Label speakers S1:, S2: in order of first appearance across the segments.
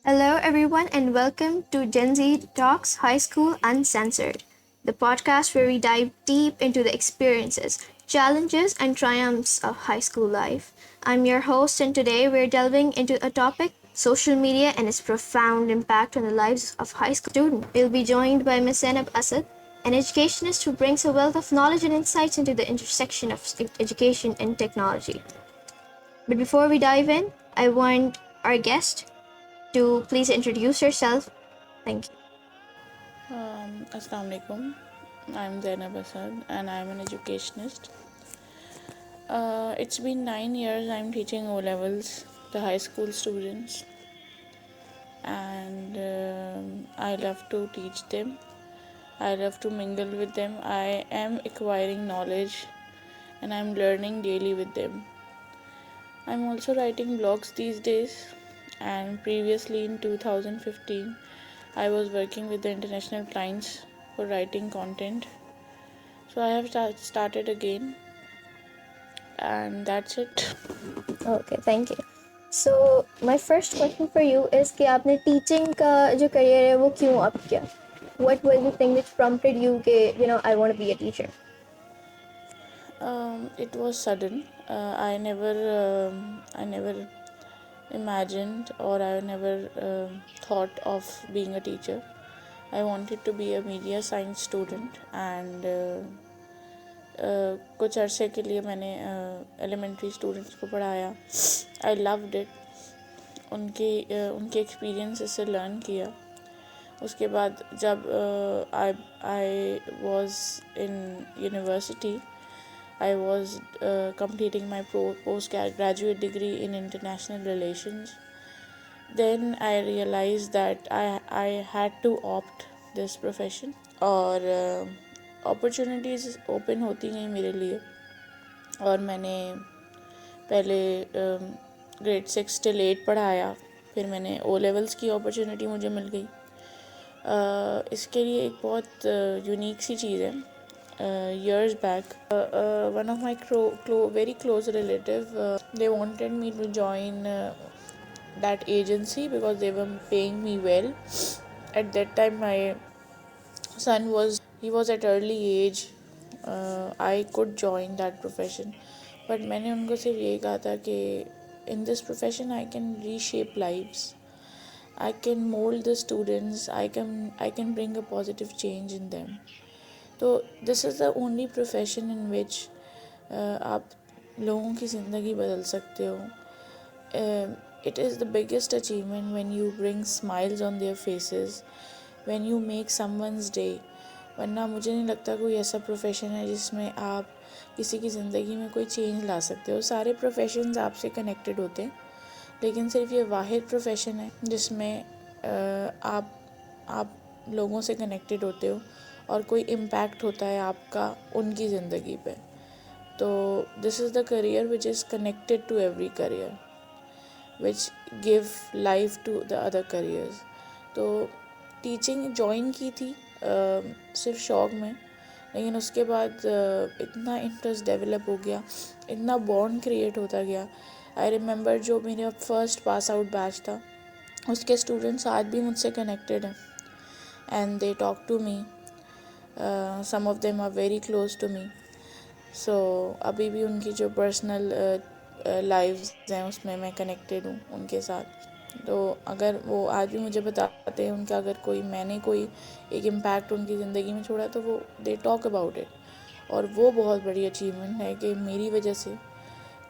S1: Hello, everyone, and welcome to Gen Z Talks High School Uncensored, the podcast where we dive deep into the experiences, challenges, and triumphs of high school life. I'm your host, and today we're delving into a topic social media and its profound impact on the lives of high school students. We'll be joined by Ms. Zainab Asad, an educationist who brings a wealth of knowledge and insights into the intersection of education and technology. But before we dive in, I want our guest to please introduce yourself. Thank you.
S2: Assalamu alaikum. I'm Zainab Asad and I'm an educationist. It's been 9 years I'm teaching O levels, the high school students, and I love to teach them. I love to mingle with them. I am acquiring knowledge and I'm learning daily with them. I'm also writing blogs these days, and previously in 2015, I was working with the international clients for writing content. So I have started again, and that's it.
S1: Okay, thank you. So my first question for you is कि आपने teaching का जो career है वो क्यों up किया? What was the thing which prompted you कि I want to be a teacher?
S2: It was sudden. I never imagined, or I never thought of being a teacher. I wanted to be a media science student, and कुछ अरसे के लिए मैंने elementary students को पढ़ाया. I loved it. उनके experience से learn किया. उसके बाद जब I was in university, I was completing my postgraduate degree in international relations. Then I realized that I had to opt this profession. और opportunities open होती गई मेरे लिए. और मैंने पहले grade 6 till 8 पढ़ाया. फिर मैंने O levels की opportunity मुझे मिल गई. इसके लिए एक बहुत यूनिक सी चीज़ है. Years back, one of my very close relative, they wanted me to join that agency because they were paying me well. At that time my son was at early age. I could join that profession, but मैंने उनको सिर्फ यही कहा था कि in this profession I can reshape lives. I can mold the students. I can bring a positive change in them. तो this is the only profession in which आप लोगों की ज़िंदगी बदल सकते हो. It is the biggest achievement when you bring smiles on their faces, when you make someone's day. वरना मुझे नहीं लगता कोई ऐसा प्रोफेशन है जिसमें आप किसी की ज़िंदगी में कोई चेंज ला सकते हो. सारे प्रोफेशंस आपसे कनेक्टेड होते हैं, लेकिन सिर्फ ये वाहिद प्रोफेशन है जिसमें आप लोगों से कनेक्टेड होते हो और कोई इम्पैक्ट होता है आपका उनकी ज़िंदगी पे. तो this is the career which is connected to every career, which give life to the other careers. तो टीचिंग जॉइन की थी सिर्फ शौक़ में, लेकिन उसके बाद इतना इंटरेस्ट डेवलप हो गया, इतना बॉन्ड क्रिएट होता गया. आई रिमेंबर जो मेरा फर्स्ट पास आउट बैच था, उसके स्टूडेंट्स आज भी मुझसे कनेक्टेड हैं and they talk to me. Some of them are very close to me. So अभी भी उनकी जो पर्सनल लाइव्स हैं उसमें मैं कनेक्टेड हूँ उनके साथ. तो अगर वो आज भी मुझे बताते हैं उनका अगर मैंने कोई एक इम्पैक्ट उनकी ज़िंदगी में छोड़ा तो वो दे टॉक अबाउट इट. और वो बहुत बड़ी अचीवमेंट है कि मेरी वजह से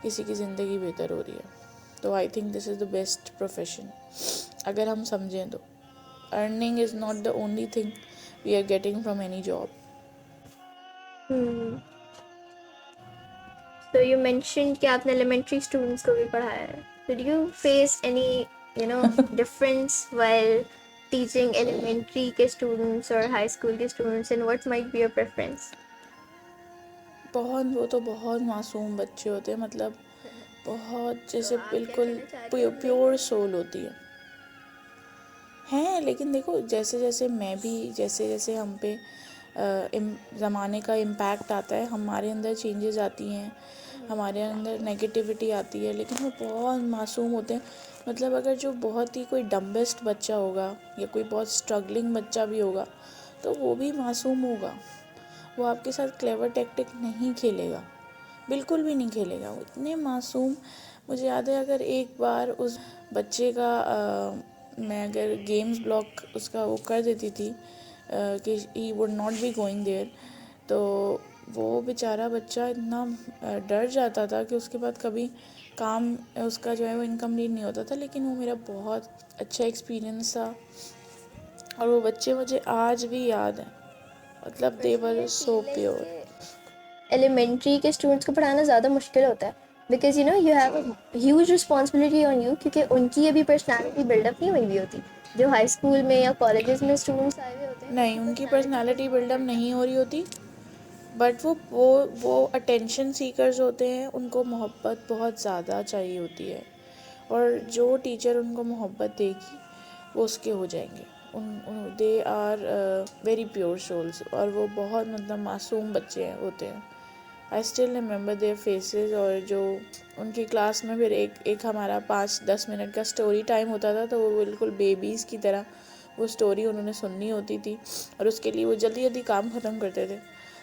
S2: किसी की ज़िंदगी बेहतर हो रही है. तो I think this is the best profession अगर हम समझें तो. Earning is not the only thing we are getting from any job.
S1: Hmm. So you mentioned कि आपने elementary students को भी पढ़ाया है. Did you face any difference while teaching elementary के students or high school के students, and what might be your preference?
S2: वो तो बहुत मासूम बच्चे होते हैं. मतलब बहुत जैसे बिल्कुल प्योर सोल होती है. लेकिन देखो जैसे जैसे मैं भी जैसे जैसे हम पे ज़माने का इम्पैक्ट आता है, हमारे अंदर चेंजेस आती हैं. हमारे अंदर नेगेटिविटी आती है, लेकिन वो बहुत मासूम होते हैं। मतलब अगर जो बहुत ही कोई डम्बेस्ट बच्चा होगा या कोई बहुत स्ट्रगलिंग बच्चा भी होगा, तो वो भी मासूम होगा। वो आपके साथ क्लेवर टैक्टिक नहीं खेलेगा, बिल्कुल भी नहीं खेलेगा। वो इतने मासूम। मुझे याद है, अगर एक बार उस बच्चे का मैं अगर गेम्स ब्लॉक उसका वो कर देती थी कि he would not be going there, तो वो बेचारा बच्चा इतना डर जाता था कि उसके बाद कभी काम उसका जो है वो इनकम्प्लीट नहीं होता था। लेकिन वो मेरा बहुत अच्छा एक्सपीरियंस था, और वो बच्चे मुझे आज भी याद हैं। मतलब दे वर सो प्योर।
S1: एलिमेंट्री के स्टूडेंट्स को पढ़ाना ज़्यादा मुश्किल होता है, because you have a huge responsibility on you, क्योंकि उनकी अभी पर्सनालिटी बिल्डअप नहीं हुई हुई होती। जो हाई स्कूल में या कॉलेजेस में स्टूडेंट्स आए हुए होते हैं
S2: नहीं,
S1: उनकी
S2: उनकी
S1: पर्सनालिटी
S2: पर्सनालिटी बिल्डअप नहीं हो रही होती, बट वो अटेंशन सीकर्स होते हैं। उनको मोहब्बत बहुत ज़्यादा चाहिए होती है, और जो टीचर उनको मोहब्बत देगी वो उसके हो जाएंगे। They are very pure souls, और वो बहुत मतलब मासूम बच्चे हैं होते हैं। I still remember their faces. और जो उनकी क्लास में फिर एक हमारा 5-10 मिनट का स्टोरी टाइम होता था, तो वो बिल्कुल बेबीज़ की तरह वो स्टोरी उन्होंने सुननी होती थी, और उसके लिए वो जल्दी जल्दी काम ख़त्म करते थे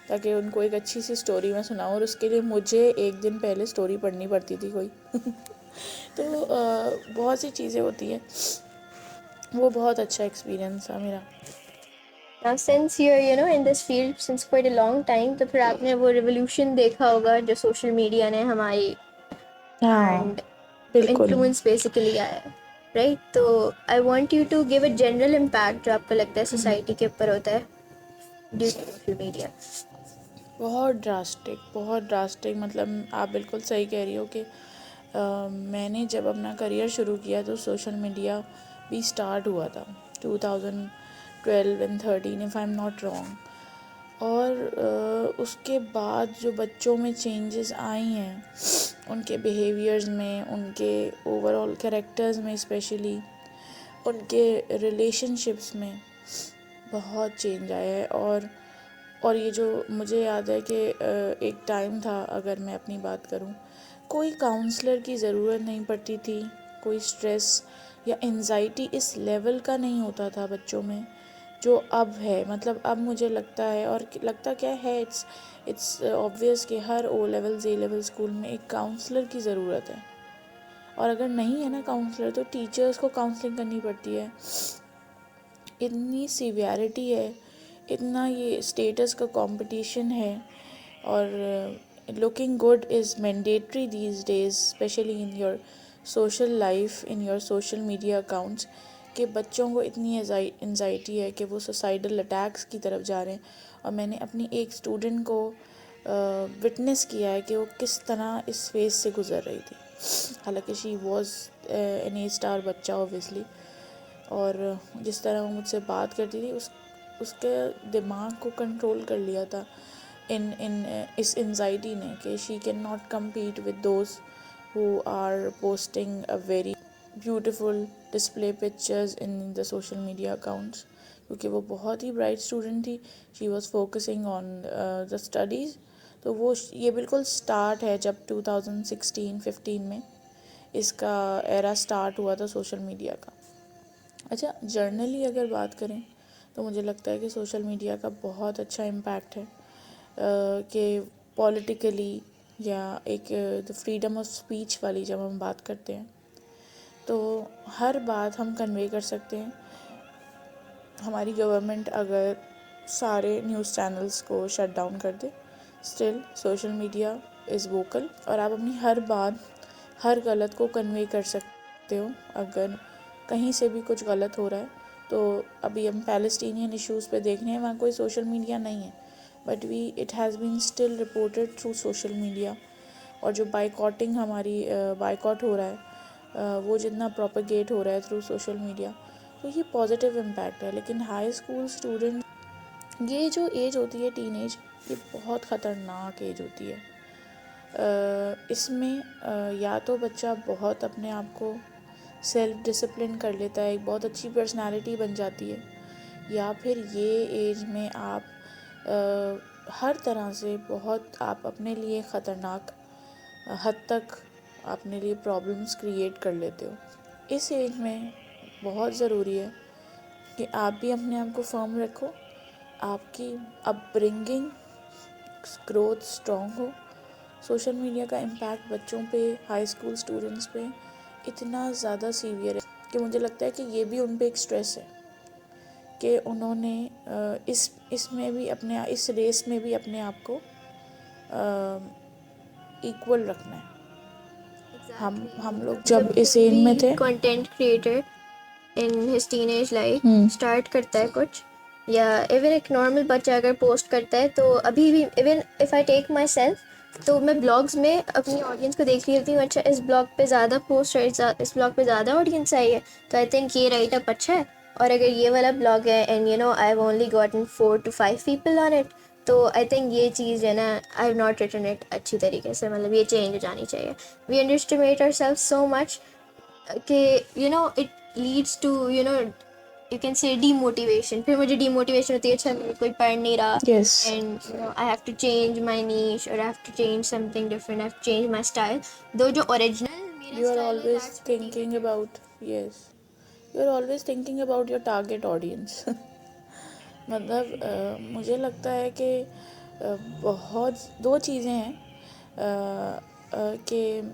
S2: ताकि उनको एक अच्छी सी स्टोरी मैं सुनाऊँ। और उसके लिए मुझे एक दिन पहले स्टोरी पढ़नी पड़ती थी कोई तो बहुत सी चीज़ें होती हैं। वो बहुत अच्छा एक्सपीरियंस था मेरा।
S1: Now since you in this field since quite a long time, तो फिर आपने वो रिवोल्यूशन देखा होगा जो सोशल मीडिया ने हमारी
S2: हाँ,
S1: एंड जो
S2: बिल्कुल।
S1: इन्फ्लुएंस बेसिकली आया है, राइट? तो I want you to give a general impact जो आपको लगता है सोसाइटी के ऊपर होता है ड्यू टू सोशल मीडिया।
S2: बहुत ड्रास्टिक। मतलब आप बिल्कुल सही कह रही हो कि मैंने जब अपना करियर शुरू किया तो सोशल मीडिया भी स्टार्ट हुआ था 2012 and 13, if I am not wrong. और उसके बाद जो बच्चों में चेंजेस आई हैं, उनके बिहेवियर्स में, उनके ओवरऑल कैरेक्टर्स में, स्पेशली उनके रिलेशनशिप्स में बहुत चेंज आया है। और ये जो मुझे याद है कि एक टाइम था, अगर मैं अपनी बात करूं, कोई काउंसलर की ज़रूरत नहीं पड़ती थी। कोई स्ट्रेस या एंजाइटी इस लेवल का नहीं होता था बच्चों में जो अब है। मतलब अब मुझे लगता है, और लगता क्या है, इट्स ऑब्वियस कि हर ओ लेवल जे लेवल स्कूल में एक काउंसलर की ज़रूरत है। और अगर नहीं है ना काउंसलर, तो टीचर्स को काउंसलिंग करनी पड़ती है। इतनी सीवियरिटी है, इतना ये स्टेटस का कंपटीशन है। और looking good is mandatory these days, specially in your social life, in your social media accounts, कि बच्चों को इतनी एंजाइटी है कि वो सुसाइडल अटैक्स की तरफ जा रहे हैं। और मैंने अपनी एक स्टूडेंट को विटनेस किया है कि वो किस तरह इस फेज़ से गुज़र रही थी। हालांकि she was an A star बच्चा ऑब्वियसली, और जिस तरह वो मुझसे बात करती थी, उसके दिमाग को कंट्रोल कर लिया था इन इस एंजाइटी ने, कि she can not compete with those who are posting a very beautiful display pictures in the social media accounts. क्योंकि वो बहुत ही ब्राइट स्टूडेंट थी, she was focusing on the studies. तो वो ये बिल्कुल स्टार्ट है जब 2016-15 में इसका एरा स्टार्ट हुआ था सोशल मीडिया का। अच्छा, जर्नली अगर बात करें तो मुझे लगता है कि सोशल मीडिया का बहुत अच्छा इम्पैक्ट है कि पॉलिटिकली, या एक द फ्रीडम ऑफ स्पीच वाली जब हम बात करते हैं, तो हर बात हम कन्वे कर सकते हैं। हमारी गवर्नमेंट अगर सारे न्यूज़ चैनल्स को शट डाउन कर दे, still social media is vocal, और आप अपनी हर बात, हर गलत को कन्वे कर सकते हो। अगर कहीं से भी कुछ गलत हो रहा है, तो अभी हम पैलेस्टीनियन इश्यूज़ पे देख रहे हैं, वहाँ कोई सोशल मीडिया नहीं है, but it has been still reported through social media. और जो बाइकॉटिंग हमारी बाइकॉट हो रहा है, वो जितना प्रोपेगेट हो रहा है थ्रू सोशल मीडिया, तो ये पॉजिटिव इम्पैक्ट है। लेकिन हाई स्कूल स्टूडेंट, ये जो एज होती है टीनेज, ये बहुत ख़तरनाक एज होती है। इसमें या तो बच्चा बहुत अपने आप को सेल्फ डिसिप्लिन कर लेता है, एक बहुत अच्छी पर्सनालिटी बन जाती है, या फिर ये एज में आप हर तरह से बहुत आप अपने लिए ख़तरनाक हद तक अपने लिए प्रॉब्लम्स क्रिएट कर लेते हो। इस एज में बहुत ज़रूरी है कि आप भी अपने आप को फर्म रखो, आपकी अपब्रिंगिंग ग्रोथ स्ट्रॉन्ग हो। सोशल मीडिया का इम्पैक्ट बच्चों पे, हाई स्कूल स्टूडेंट्स पे इतना ज़्यादा सीवियर है कि मुझे लगता है कि ये भी उन पे एक स्ट्रेस है कि उन्होंने इसमें भी इस रेस में भी अपने आप को इक्वल रखना है। हम लोग जब इस एज में थे,
S1: content creator in his teenage life start करता है कुछ, या इवन एक नॉर्मल बच्चा अगर पोस्ट करता है, तो अभी भी even if I take myself, तो मैं ब्लॉग्स में अपनी ऑडियंस को देख रही होती हूँ, अच्छा इस ब्लॉग पे ज़्यादा पोस्ट है, इस ब्लॉग पे ज़्यादा ऑडियंस आई है, तो आई थिंक ये राइट अप अच्छा है। और अगर ये वाला ब्लॉग है and you know I have only gotten 4 to 5 people on it, तो आई थिंक ये चीज़ है ना, I have not written it अच्छी तरीके से, मतलब ये चेंज हो जानी चाहिए। We underestimate ourselves so much कि you know it leads to you know you can say demotivation. फिर मुझे डीमोटिवेशन होती है, अच्छा मेरे कोई पढ़ नहीं रहा,
S2: yes,
S1: and you know I have to change my niche और I have to change something different, I have to change my style, though जो ओरिजिनल मेरा
S2: यू आर
S1: स्टाइल है
S2: always
S1: that's pretty
S2: thinking
S1: good.
S2: About, yes, you are always thinking about your target audience. मतलब मुझे लगता है कि बहुत दो चीज़ें हैं कि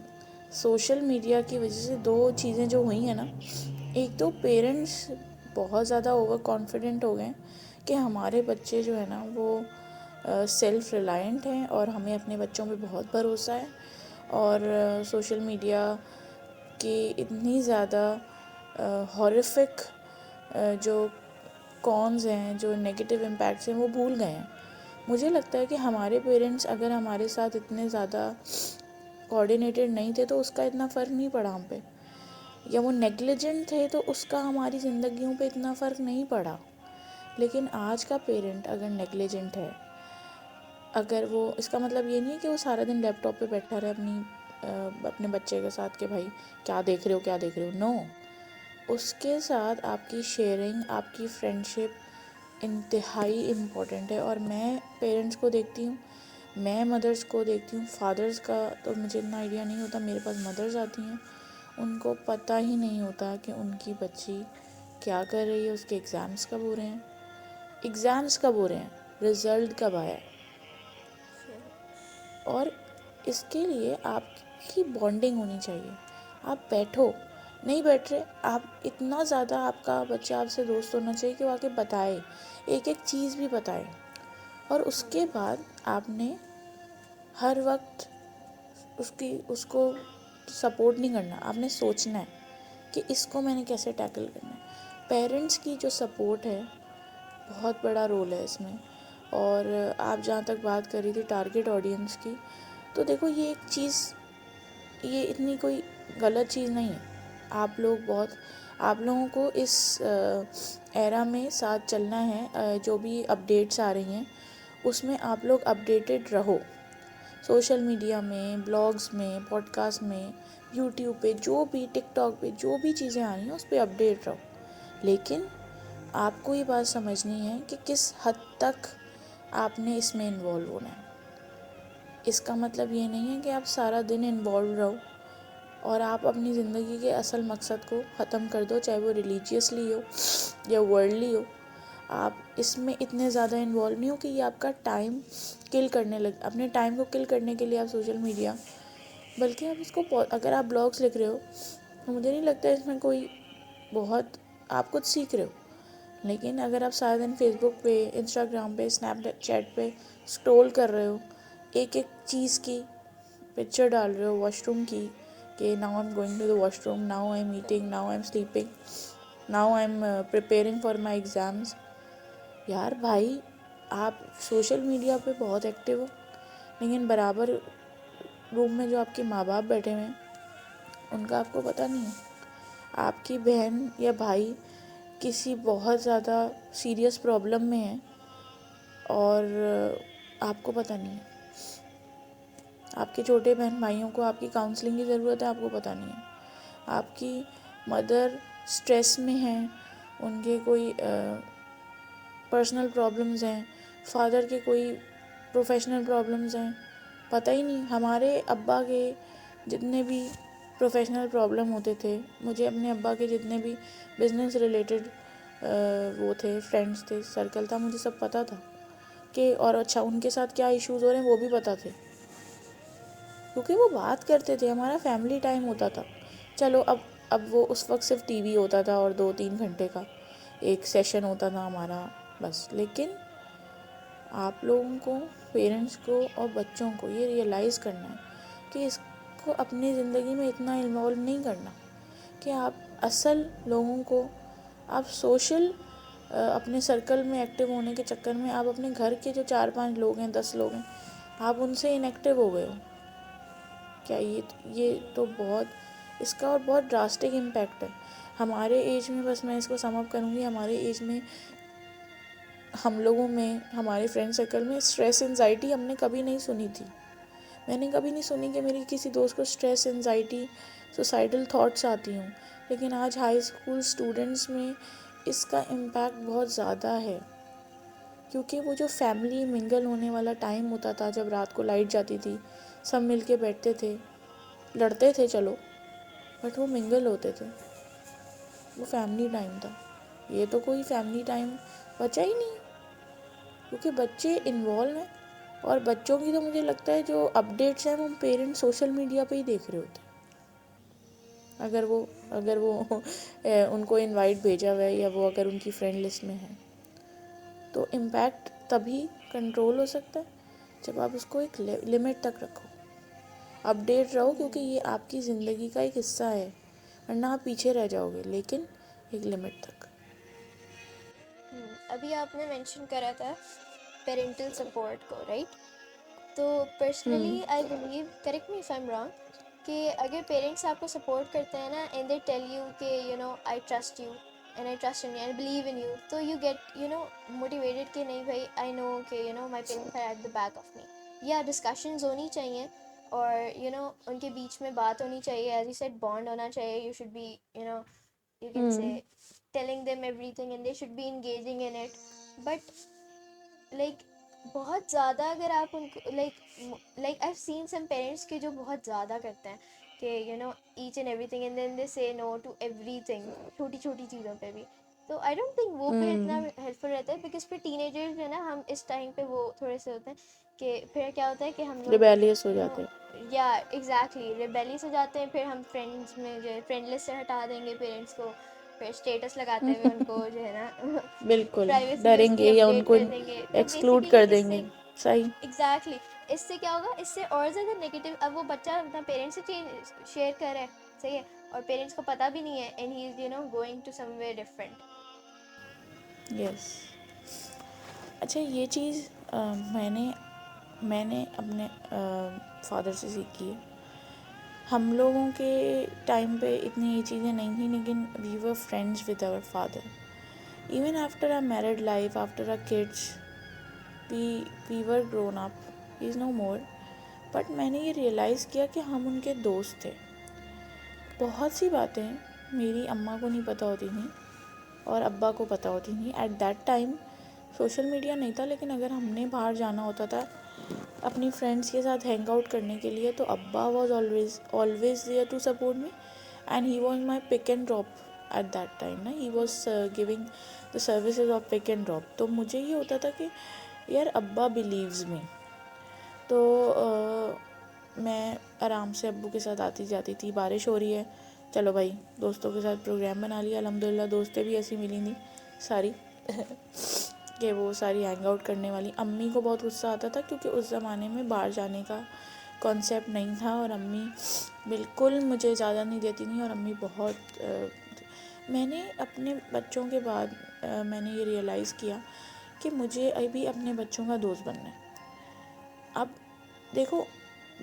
S2: सोशल मीडिया की वजह से दो चीज़ें जो हुई हैं ना, एक तो पेरेंट्स बहुत ज़्यादा ओवर कॉन्फिडेंट हो गए कि हमारे बच्चे जो है ना वो सेल्फ रिलायंट हैं और हमें अपने बच्चों पे बहुत भरोसा है, और सोशल मीडिया की इतनी ज़्यादा हॉरिफिक जो कॉन्स हैं, जो नेगेटिव इम्पैक्ट्स हैं, वो भूल गए हैं। मुझे लगता है कि हमारे पेरेंट्स अगर हमारे साथ इतने ज़्यादा कोऑर्डिनेटेड नहीं थे तो उसका इतना फ़र्क नहीं पड़ा हम पे, या वो नेग्लिजेंट थे तो उसका हमारी ज़िंदगियों पे इतना फ़र्क नहीं पड़ा। लेकिन आज का पेरेंट अगर नेग्लिजेंट है, अगर वो, इसका मतलब ये नहीं है कि वो सारा दिन लैपटॉप पे बैठा रहे अपने बच्चे के साथ कि भाई क्या देख रहे हो, क्या देख रहे हो, नो, उसके साथ आपकी शेयरिंग, आपकी फ्रेंडशिप इंतहाई इम्पोर्टेंट है। और मैं पेरेंट्स को देखती हूँ, मैं मदर्स को देखती हूँ, फादर्स का तो मुझे इतना आइडिया नहीं होता, मेरे पास मदर्स आती हैं, उनको पता ही नहीं होता कि उनकी बच्ची क्या कर रही है, उसके एग्ज़ाम्स कब हो रहे हैं, रिज़ल्ट कब आया है। और इसके लिए आपकी बॉन्डिंग होनी चाहिए। आप बैठो, नहीं बैठ रहे, आप इतना ज़्यादा आपका बच्चा आपसे दोस्त होना चाहिए कि वो आके बताए, एक एक चीज़ भी बताए। और उसके बाद आपने हर वक्त उसको सपोर्ट नहीं करना, आपने सोचना है कि इसको मैंने कैसे टैकल करना है। पेरेंट्स की जो सपोर्ट है बहुत बड़ा रोल है इसमें। और आप जहाँ तक बात कर रही थी टारगेट ऑडियंस की, तो देखो ये एक चीज़, ये इतनी कोई गलत चीज़ नहीं है। आप लोगों को इस एरा में साथ चलना है, जो भी अपडेट्स आ रही हैं उसमें आप लोग अपडेटेड रहो। सोशल मीडिया में, ब्लॉग्स में, पॉडकास्ट में, यूट्यूब पे, जो भी टिकटॉक पे जो भी चीज़ें आ रही हैं उस पर अपडेट रहो। लेकिन आपको ये बात समझनी है कि किस हद तक आपने इसमें इन्वॉल्व होना है। इसका मतलब ये नहीं है कि आप सारा दिन इन्वॉल्व रहो और आप अपनी ज़िंदगी के असल मकसद को ख़त्म कर दो, चाहे वो रिलीजियसली हो या वर्ल्डली हो। आप इसमें इतने ज़्यादा इन्वॉल्व नहीं हो कि ये आपका टाइम किल करने लगे। अपने टाइम को किल करने के लिए आप सोशल मीडिया, बल्कि आप इसको, अगर आप ब्लॉग्स लिख रहे हो तो मुझे नहीं लगता इसमें कोई बहुत आप कुछ सीख रहे हो। लेकिन अगर आप सारा दिन फेसबुक पे, इंस्टाग्राम पे, स्नैपचैट पे स्क्रॉल कर रहे हो, एक एक चीज़ की पिक्चर डाल रहे हो, वॉशरूम की, कि now I am going to the washroom, now I am eating, now I am sleeping, now I am preparing for my exams. यार भाई, आप सोशल मीडिया पे बहुत एक्टिव हो, लेकिन बराबर रूम में जो आपके माँ बाप बैठे हुए हैं उनका आपको पता नहीं है। आपकी बहन या भाई किसी बहुत ज़्यादा सीरियस प्रॉब्लम में है और आपको पता नहीं है। आपके छोटे बहन भाइयों को आपकी काउंसलिंग की ज़रूरत है, आपको पता नहीं है। आपकी मदर स्ट्रेस में हैं, उनके कोई पर्सनल प्रॉब्लम्स हैं, फादर के कोई प्रोफेशनल प्रॉब्लम्स हैं, पता ही नहीं। हमारे अब्बा के जितने भी प्रोफेशनल प्रॉब्लम होते थे, मुझे अपने अब्बा के जितने भी बिजनेस रिलेटेड वो थे, फ्रेंड्स थे, सर्कल था, मुझे सब पता था कि, और अच्छा उनके साथ क्या इश्यूज़ हो रहे हैं वो भी पता थे, क्योंकि वो बात करते थे, हमारा फैमिली टाइम होता था। चलो अब वो उस वक्त सिर्फ टीवी होता था और 2-3 घंटे का एक सेशन होता था हमारा, बस। लेकिन आप लोगों को, पेरेंट्स को और बच्चों को ये रियलाइज़ करना है कि इसको अपनी ज़िंदगी में इतना इन्वॉल्व नहीं करना, कि आप असल लोगों को, आप सोशल अपने सर्कल में एक्टिव होने के चक्कर में आप अपने घर के जो 4-5 लोग हैं, 10 लोग हैं, आप उनसे इनएक्टिव हो गए हो। क्या ये तो बहुत, इसका और बहुत ड्रास्टिक इम्पैक्ट है हमारे एज में। बस मैं इसको सम अप करूँगी, हमारे एज में हम लोगों में, हमारे फ्रेंड सर्कल में स्ट्रेस एंजाइटी हमने कभी नहीं सुनी थी। मैंने कभी नहीं सुनी कि मेरी किसी दोस्त को स्ट्रेस एंजाइटी सुसाइडल थॉट्स आती हूँ। लेकिन आज हाई स्कूल स्टूडेंट्स में इसका इम्पैक्ट बहुत ज़्यादा है, क्योंकि वो जो फैमिली मिंगल होने वाला टाइम होता था, जब रात को लाइट जाती थी, सब मिल के बैठते थे, लड़ते थे चलो, बट वो मिंगल होते थे, वो फैमिली टाइम था। ये तो कोई फैमिली टाइम बचा ही नहीं, क्योंकि बच्चे इन्वॉल्व हैं। और बच्चों की तो मुझे लगता है जो अपडेट्स हैं वो पेरेंट्स सोशल मीडिया पे ही देख रहे होते हैं। अगर वो उनको इनवाइट भेजा हुआ है, या वो अगर उनकी फ्रेंड लिस्ट में है, तो इम्पैक्ट तभी कंट्रोल हो सकता है जब आप उसको एक लिमिट तक रखो, अपडेट रहो, क्योंकि ये आपकी ज़िंदगी का एक हिस्सा है, वरना आप पीछे रह जाओगे, लेकिन एक लिमिट तक।
S1: अभी आपने मेंशन करा था पेरेंटल सपोर्ट को, राइट? तो personally I believe, correct me if I am wrong, कि अगर पेरेंट्स आपको सपोर्ट करते हैं ना, एंड दे टेल यू कि you know I trust you and I trust in you and believe in you, तो you get you know motivated कि नहीं भाई, आई नो कि you know my parents are at the back of me. या discussions होनी चाहिए, और you know उनके बीच में बात होनी चाहिए, एज यू सेड बॉन्ड होना चाहिए, you should be you know you can say telling them everything and they should be engaging in it. But like बहुत ज़्यादा अगर आप उनको like I've seen some parents के जो बहुत ज़्यादा करते हैं कि you know each and everything and then they say no to everything, छोटी छोटी चीज़ों पे भी। तो आई डोंट थिंक वो फिर इतना हेल्पफुल रहता है, बिकॉज फिर टीनेजर्स है ना, हम इस टाइम पे वो थोड़े से होते हैं कि फिर क्या होता है कि हम लोग
S2: रिबेलियस हो
S1: यू नो,
S2: जाते हैं।
S1: या एग्जैक्टली रिबेलियस हो जाते हैं। फिर हम फ्रेंड्स में जो है फ्रेंड लिस्ट से हटा देंगे पेरेंट्स को, फिर स्टेटस लगाते हुए उनको जो है ना
S2: बिल्कुल,
S1: प्राइवेसी में उसकी
S2: डरेंगे या
S1: अपडेट
S2: उनको
S1: कर देंगे। तो
S2: एक्सक्लूड
S1: बेसिकली
S2: कर
S1: इससे
S2: देंगे। सही।
S1: एग्जैक्टली इससे क्या होगा, इससे और ज़्यादा नेगेटिव। अब वो बच्चा अपना पेरेंट्स से शेयर कर रहा है, सही है, और पेरेंट्स को पता भी नहीं है, and he is you know going to somewhere different.
S2: Yes. अच्छा, ये चीज़ मैंने अपने फादर से सीखी है। हम लोगों के टाइम पे इतनी ये चीज़ें नहीं थी, लेकिन we were friends with our father even after our married life, after our kids, we were grown up, he is no more. But मैंने ये रियलाइज़ किया कि हम उनके दोस्त थे। बहुत सी बातें मेरी अम्मा को नहीं पता होती थी और अब्बा को पता होती थी। Eight that time social media नहीं था, लेकिन अगर हमने बाहर जाना होता था अपनी फ्रेंड्स के साथ हैंग आउट करने के लिए, तो अब्बा was always there to support me, and he was my pick and drop at that time ना, he was giving the services of pick and drop. तो मुझे ये होता था कि यार अब्बा बिलीव्स मी। तो मैं आराम से अब्बू के साथ आती जाती थी। बारिश हो रही है, चलो भाई दोस्तों के साथ प्रोग्राम बना लिया। अल्हम्दुलिल्लाह दोस्तें भी ऐसी मिली थी सारी कि वो सारी हैंग आउट करने वाली। अम्मी को बहुत गुस्सा आता था, क्योंकि उस ज़माने में बाहर जाने का कॉन्सेप्ट नहीं था, और अम्मी बिल्कुल मुझे ज़्यादा नहीं देती थी, और अम्मी बहुत मैंने अपने बच्चों के बाद मैंने ये रियलाइज़ किया कि मुझे अभी अपने बच्चों का दोस्त बनना है। अब देखो,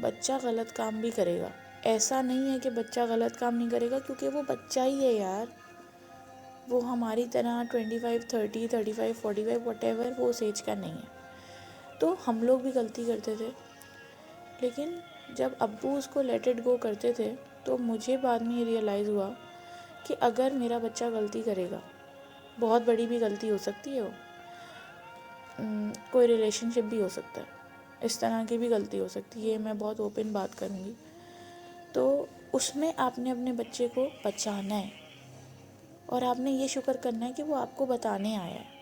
S2: बच्चा गलत काम भी करेगा, ऐसा नहीं है कि बच्चा गलत काम नहीं करेगा, क्योंकि वो बच्चा ही है यार। वो हमारी तरह 25, 30, 35, 45 व्हाटएवर वो उस एज का नहीं है। तो हम लोग भी गलती करते थे, लेकिन जब अब्बू उसको लेट इट गो करते थे, तो मुझे बाद में ये रियलाइज़ हुआ कि अगर मेरा बच्चा गलती करेगा, बहुत बड़ी भी गलती हो सकती है वो, कोई रिलेशनशिप भी हो सकता है, इस तरह की भी गलती हो सकती है, ये मैं बहुत ओपन बात करूँगी। तो उसमें आपने अपने बच्चे को बचाना है और आपने ये शुक्र करना है कि वो आपको बताने आया है।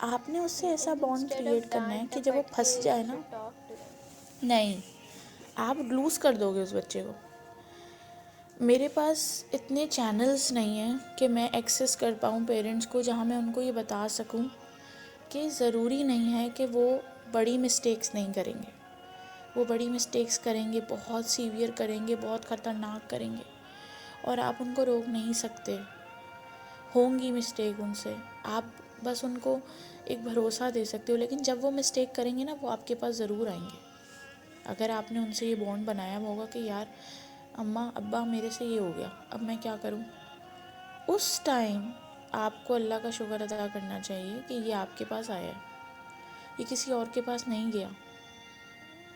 S2: आपने उससे ऐसा बॉन्ड क्रिएट करना है कि जब वो फंस जाए ना, नहीं, आप लूज़ कर दोगे उस बच्चे को। मेरे पास इतने चैनल्स नहीं हैं कि मैं एक्सेस कर पाऊँ पेरेंट्स को, जहाँ मैं उनको ये बता सकूँ कि ज़रूरी नहीं है कि वो बड़ी मिस्टेक्स नहीं करेंगे। वो बड़ी मिस्टेक्स करेंगे, बहुत सीवियर करेंगे, बहुत ख़तरनाक करेंगे, और आप उनको रोक नहीं सकते। होंगी मिस्टेक उनसे, आप बस उनको एक भरोसा दे सकते हो, लेकिन जब वो मिस्टेक करेंगे ना, वो आपके पास ज़रूर आएंगे। अगर आपने उनसे ये बॉन्ड बनाया होगा कि यार अम्मा अब्बा मेरे से ये हो गया, अब मैं क्या करूँ, उस टाइम आपको अल्लाह का शुक्र अदा करना चाहिए कि ये आपके पास आया है, ये किसी और के पास नहीं गया,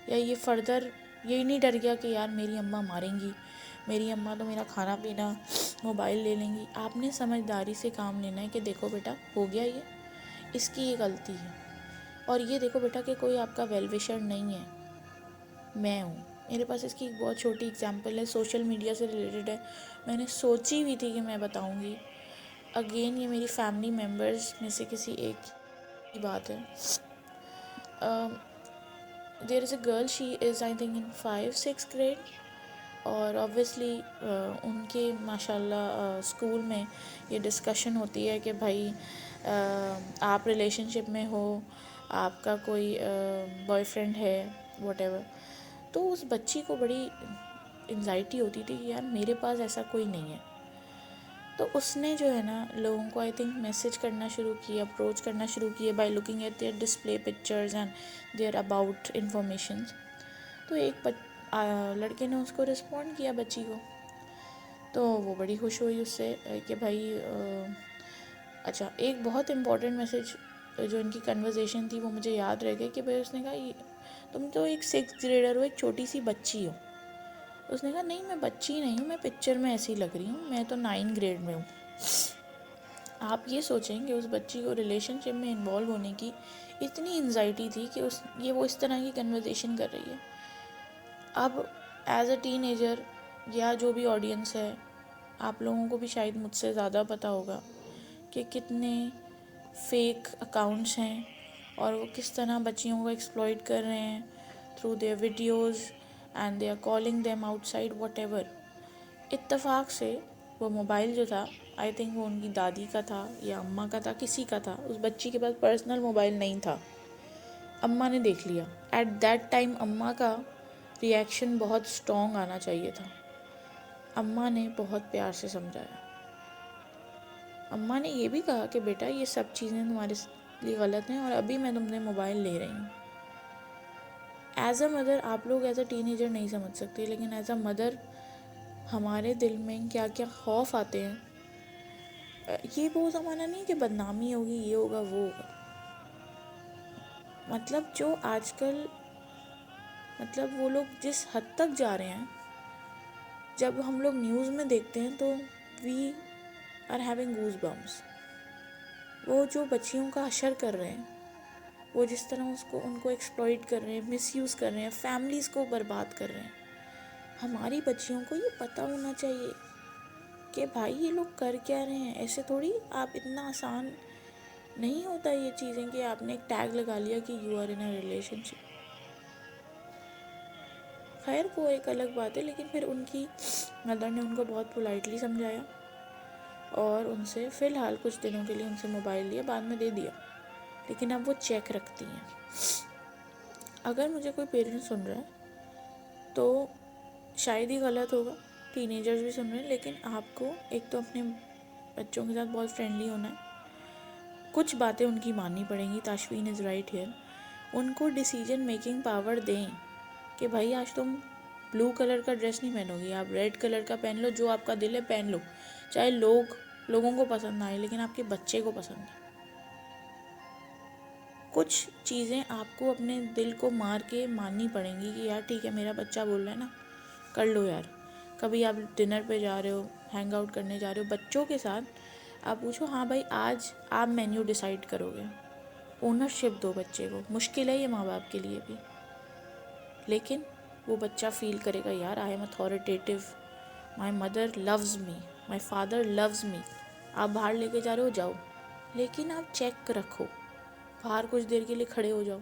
S2: या ये फर्दर यही नहीं डर गया कि यार मेरी अम्मा मारेंगी, मेरी अम्मा तो मेरा खाना पीना मोबाइल ले लेंगी। आपने समझदारी से काम लेना है कि देखो बेटा हो गया ये, इसकी ये गलती है, और ये देखो बेटा कि कोई आपका वेल विशर नहीं है, मैं हूँ। मेरे पास इसकी एक बहुत छोटी एग्जांपल है, सोशल मीडिया से रिलेटेड है, मैंने सोची हुई थी कि मैं बताऊँगी। अगेन ये मेरी फैमिली मेम्बर्स में से किसी एक की बात है। There is a girl, she is I think in 5-6 grade, और ऑब्वियसली उनके माशाल्लाह स्कूल में ये डिस्कशन होती है कि भाई आप रिलेशनशिप में हो, आपका कोई बॉयफ्रेंड है, व्हाटएवर। तो उस बच्ची को बड़ी एंजाइटी होती थी कि यार मेरे पास ऐसा कोई नहीं है। तो उसने जो है ना लोगों को आई थिंक मैसेज करना शुरू किया, अप्रोच करना शुरू किया by looking at their display pictures and their about information. तो एक लड़के ने उसको रिस्पॉन्ड किया बच्ची को, तो वो बड़ी खुश हुई उससे कि भाई अच्छा, एक बहुत इम्पोर्टेंट मैसेज जो इनकी कन्वर्सेशन थी वो मुझे याद रह गई कि भाई उसने कहा तुम तो एक 6th ग्रेडर हो, एक छोटी सी बच्ची हो। उसने कहा नहीं मैं बच्ची नहीं हूँ, मैं पिक्चर में ऐसी लग रही हूँ, मैं तो 9 ग्रेड में हूँ। आप ये सोचें कि उस बच्ची को रिलेशनशिप में इन्वॉल्व होने की इतनी एंजाइटी थी कि वो इस तरह की कन्वर्सेशन कर रही है। अब एज अ टीनेजर या जो भी ऑडियंस है, आप लोगों को भी शायद मुझसे ज़्यादा पता होगा कि कितने फेक अकाउंट्स हैं और वो किस तरह बच्चियों को एक्सप्लॉइट कर रहे हैं through their videos and they are calling them outside whatever. इत्तेफाक से वो मोबाइल जो था, आई थिंक वो उनकी दादी का था या अम्मा का था, किसी का था। उस बच्ची के पास पर्सनल मोबाइल नहीं था, अम्मा ने देख लिया। एट दैट टाइम अम्मा का रिएक्शन बहुत स्ट्रॉन्ग आना चाहिए था। अम्मा ने बहुत प्यार से समझाया। अम्मा ने ये भी कहा कि बेटा ये सब चीज़ें तुम्हारे लिए गलत हैं और अभी मैं तुमसे मोबाइल ले रही हूँ। एज अ मदर आप लोग एज अ टीनेजर नहीं समझ सकते, लेकिन एज अ मदर हमारे दिल में क्या क्या खौफ आते हैं। ये वो ज़माना नहीं कि बदनामी होगी, ये होगा वो होगा। मतलब जो आजकल, मतलब वो लोग जिस हद तक जा रहे हैं, जब हम लोग न्यूज़ में देखते हैं तो we are having goose bumps. वो जो बच्चियों का हशर कर रहे हैं, वो जिस तरह उनको एक्सप्लॉइट कर रहे हैं, मिसयूज़ कर रहे हैं, फैमिलीज़ को बर्बाद कर रहे हैं। हमारी बच्चियों को ये पता होना चाहिए कि भाई ये लोग कर क्या रहे हैं। ऐसे थोड़ी आप, इतना आसान नहीं होता ये चीज़ें कि आपने एक टैग लगा लिया कि you are in a relationship. खैर वो एक अलग बात है, लेकिन फिर उनकी मदर ने उनको बहुत पोलाइटली समझाया और उनसे फ़िलहाल कुछ दिनों के लिए उनसे मोबाइल लिया, बाद में दे दिया, लेकिन अब वो चेक रखती हैं। अगर मुझे कोई पेरेंट्स सुन रहा है तो शायद ही गलत होगा, टीनेजर्स भी सुन रहे हैं, लेकिन आपको एक तो अपने बच्चों के साथ बहुत फ्रेंडली होना है। कुछ बातें उनकी माननी पड़ेंगी, ताशवीन इज़ राइट हियर। उनको डिसीजन मेकिंग पावर दें कि भाई आज तुम ब्लू कलर का ड्रेस नहीं पहनोगी, आप रेड कलर का पहन लो, जो आपका दिल है पहन लो, चाहे लोगों को पसंद ना आए, लेकिन आपके बच्चे को पसंद है। कुछ चीज़ें आपको अपने दिल को मार के माननी पड़ेंगी कि यार ठीक है मेरा बच्चा बोल रहा है ना, कर लो यार। कभी आप डिनर पे जा रहे हो, हैंग आउट करने जा रहे हो बच्चों के साथ, आप पूछो हाँ भाई आज आप मेन्यू डिसाइड करोगे। ओनरशिप दो बच्चे को। मुश्किल है ये माँ बाप के लिए भी, लेकिन वो बच्चा फील करेगा यार I am authoritative, my mother loves me, my father loves me. आप बाहर लेके जा रहे हो जाओ, लेकिन आप चेक रखो, बाहर कुछ देर के लिए खड़े हो जाओ।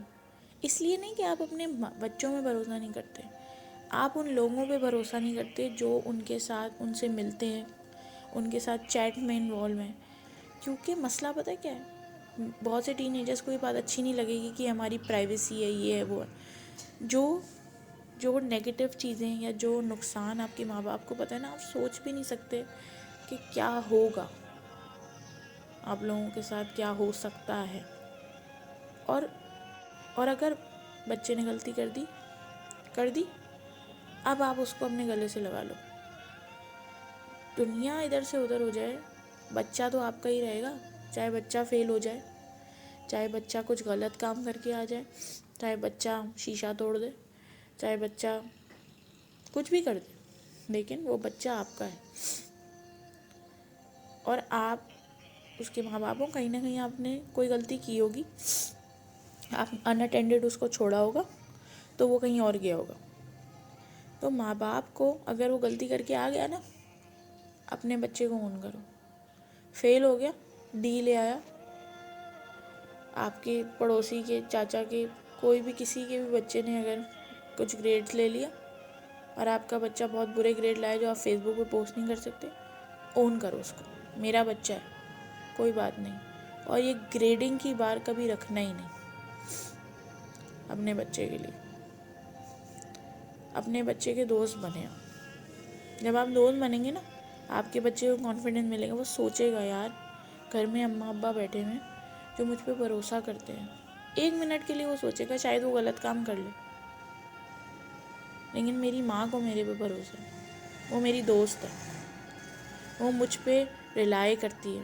S2: इसलिए नहीं कि आप अपने बच्चों में भरोसा नहीं करते, आप उन लोगों पे भरोसा नहीं करते जो उनके साथ उनसे मिलते हैं, उनके साथ चैट में इन्वॉल्व हैं। क्योंकि मसला पता है क्या है, बहुत से टीनेजर्स को ये बात अच्छी नहीं लगेगी कि हमारी प्राइवेसी है, ये है वो है। जो जो नेगेटिव चीज़ें या जो नुकसान आपके माँ बाप को पता है ना, आप सोच भी नहीं सकते कि क्या होगा, आप लोगों के साथ क्या हो सकता है। और अगर बच्चे ने गलती कर दी, अब आप उसको अपने गले से लगा लो। दुनिया इधर से उधर हो जाए, बच्चा तो आपका ही रहेगा। चाहे बच्चा फेल हो जाए, चाहे बच्चा कुछ गलत काम करके आ जाए, चाहे बच्चा शीशा तोड़ दे, चाहे बच्चा कुछ भी कर दे, लेकिन वो बच्चा आपका है। और आप उसके माँ बाप हो, कहीं ना कहीं आपने कोई गलती की होगी, आप अनअटेंडेड उसको छोड़ा होगा, तो वो कहीं और गया होगा। तो माँ बाप को अगर वो गलती करके आ गया ना, अपने बच्चे को ऑन करो। फेल हो गया, डी ले आया, आपके पड़ोसी के, चाचा के, कोई भी किसी के भी बच्चे ने अगर कुछ ग्रेड्स ले लिया और आपका बच्चा बहुत बुरे ग्रेड लाया जो आप फेसबुक पे पोस्ट नहीं कर सकते, ओन करो उसको, मेरा बच्चा है, कोई बात नहीं। और ये ग्रेडिंग की बार कभी रखना ही नहीं अपने बच्चे के लिए। अपने बच्चे के दोस्त बने आप। जब आप दोस्त बनेंगे ना, आपके बच्चे को कॉन्फिडेंस मिलेगा, वो सोचेगा यार घर में अम्मा अब्बा बैठे हुए जो मुझ पर भरोसा करते हैं। 1 मिनट के लिए वो सोचेगा, शायद वो गलत काम कर ले, लेकिन मेरी माँ को मेरे पे भरोसा है, वो मेरी दोस्त है, वो मुझ पे रिलाई करती है,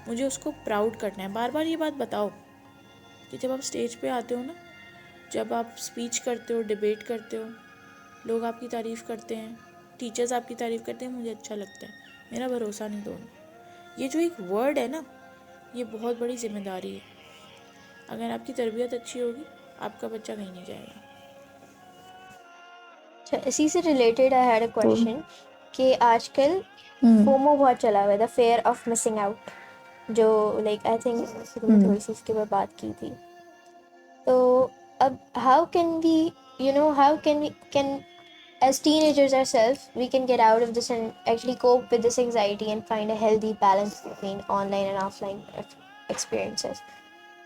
S2: मुझे उसको प्राउड करना है। बार बार ये बात बताओ कि जब आप स्टेज पे आते हो ना, जब आप स्पीच करते हो, डिबेट करते हो, लोग आपकी तारीफ़ करते हैं, टीचर्स आपकी तारीफ़ करते हैं, मुझे अच्छा लगता है, मेरा भरोसा नहीं तोड़ना। ये जो एक वर्ड है ना, ये बहुत बड़ी जिम्मेदारी है। अगर आपकी तरबियत अच्छी होगी, आपका बच्चा कहीं नहीं जाएगा।
S1: इसी से related I had a question कि आजकल फोमो बहुत चला हुआ है, the fear of missing out, जो लाइक आई थिंक थोड़ी सी इसके ऊपर बात की थी। तो अब how can we, how can we can as teenagers ourselves, we can get out of this and actually cope with this anxiety and find a healthy balance between online and offline experiences.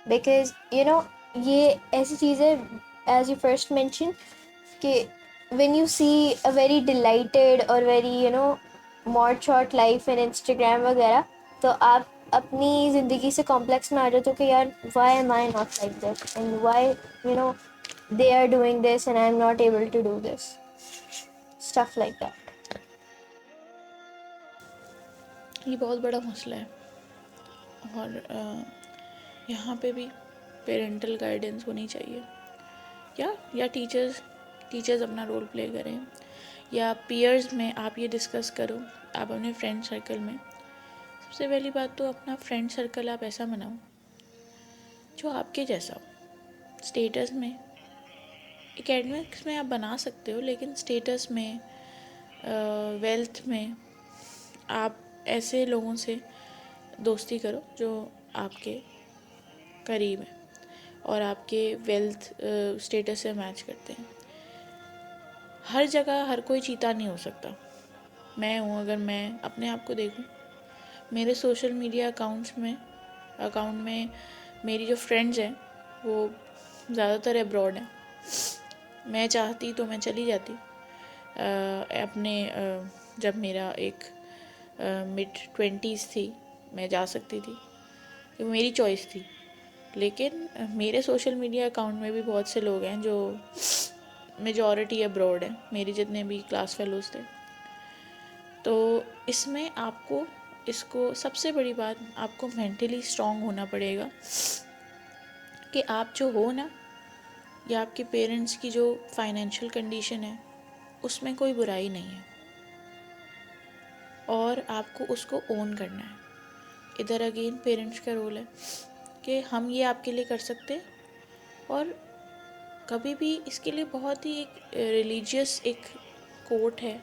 S1: Because ये ऐसी चीज़ है, as you first mentioned, कि when you see a very delighted or very mod shot life in Instagram वगैरह, तो आप अपनी ज़िंदगी से कॉम्प्लेक्स में आ जाते हो कि यार why am I not like this and why they are doing this and I'm not able to do this, stuff like that.
S2: ये बहुत बड़ा मसला है। और यहाँ पे भी पेरेंटल गाइडेंस होनी चाहिए, या टीचर्स अपना रोल प्ले करें, या पीयर्स में आप ये डिस्कस करो, आप अपने फ्रेंड सर्कल में। सबसे पहली बात तो अपना फ्रेंड सर्कल आप ऐसा बनाओ जो आपके जैसा हो। स्टेटस में, एकेडमिक्स में आप बना सकते हो, लेकिन स्टेटस में, वेल्थ में आप ऐसे लोगों से दोस्ती करो जो आपके करीब हैं और आपके वेल्थ स्टेटस से मैच करते हैं। हर जगह हर कोई चीता नहीं हो सकता। मैं हूँ, अगर मैं अपने आप को देखूँ, मेरे सोशल मीडिया अकाउंट में मेरी जो फ्रेंड्स हैं वो ज़्यादातर अब्रॉड हैं। मैं चाहती तो मैं चली जाती अपने जब मेरा एक मिड 20s थी, मैं जा सकती थी, वो मेरी चॉइस थी। लेकिन मेरे सोशल मीडिया अकाउंट में भी बहुत से लोग हैं जो मेजॉरिटी अब्रॉड हैं, मेरी जितने भी क्लास फेलोज थे। तो इसमें इसको सबसे बड़ी बात, आपको मेंटली स्ट्रांग होना पड़ेगा कि आप जो हो ना, या आपके पेरेंट्स की जो फाइनेंशियल कंडीशन है उसमें कोई बुराई नहीं है, और आपको उसको ओन करना है। इधर अगेन पेरेंट्स का रोल है कि हम ये आपके लिए कर सकते हैं, और कभी भी इसके लिए बहुत ही एक रिलीजियस एक कोट है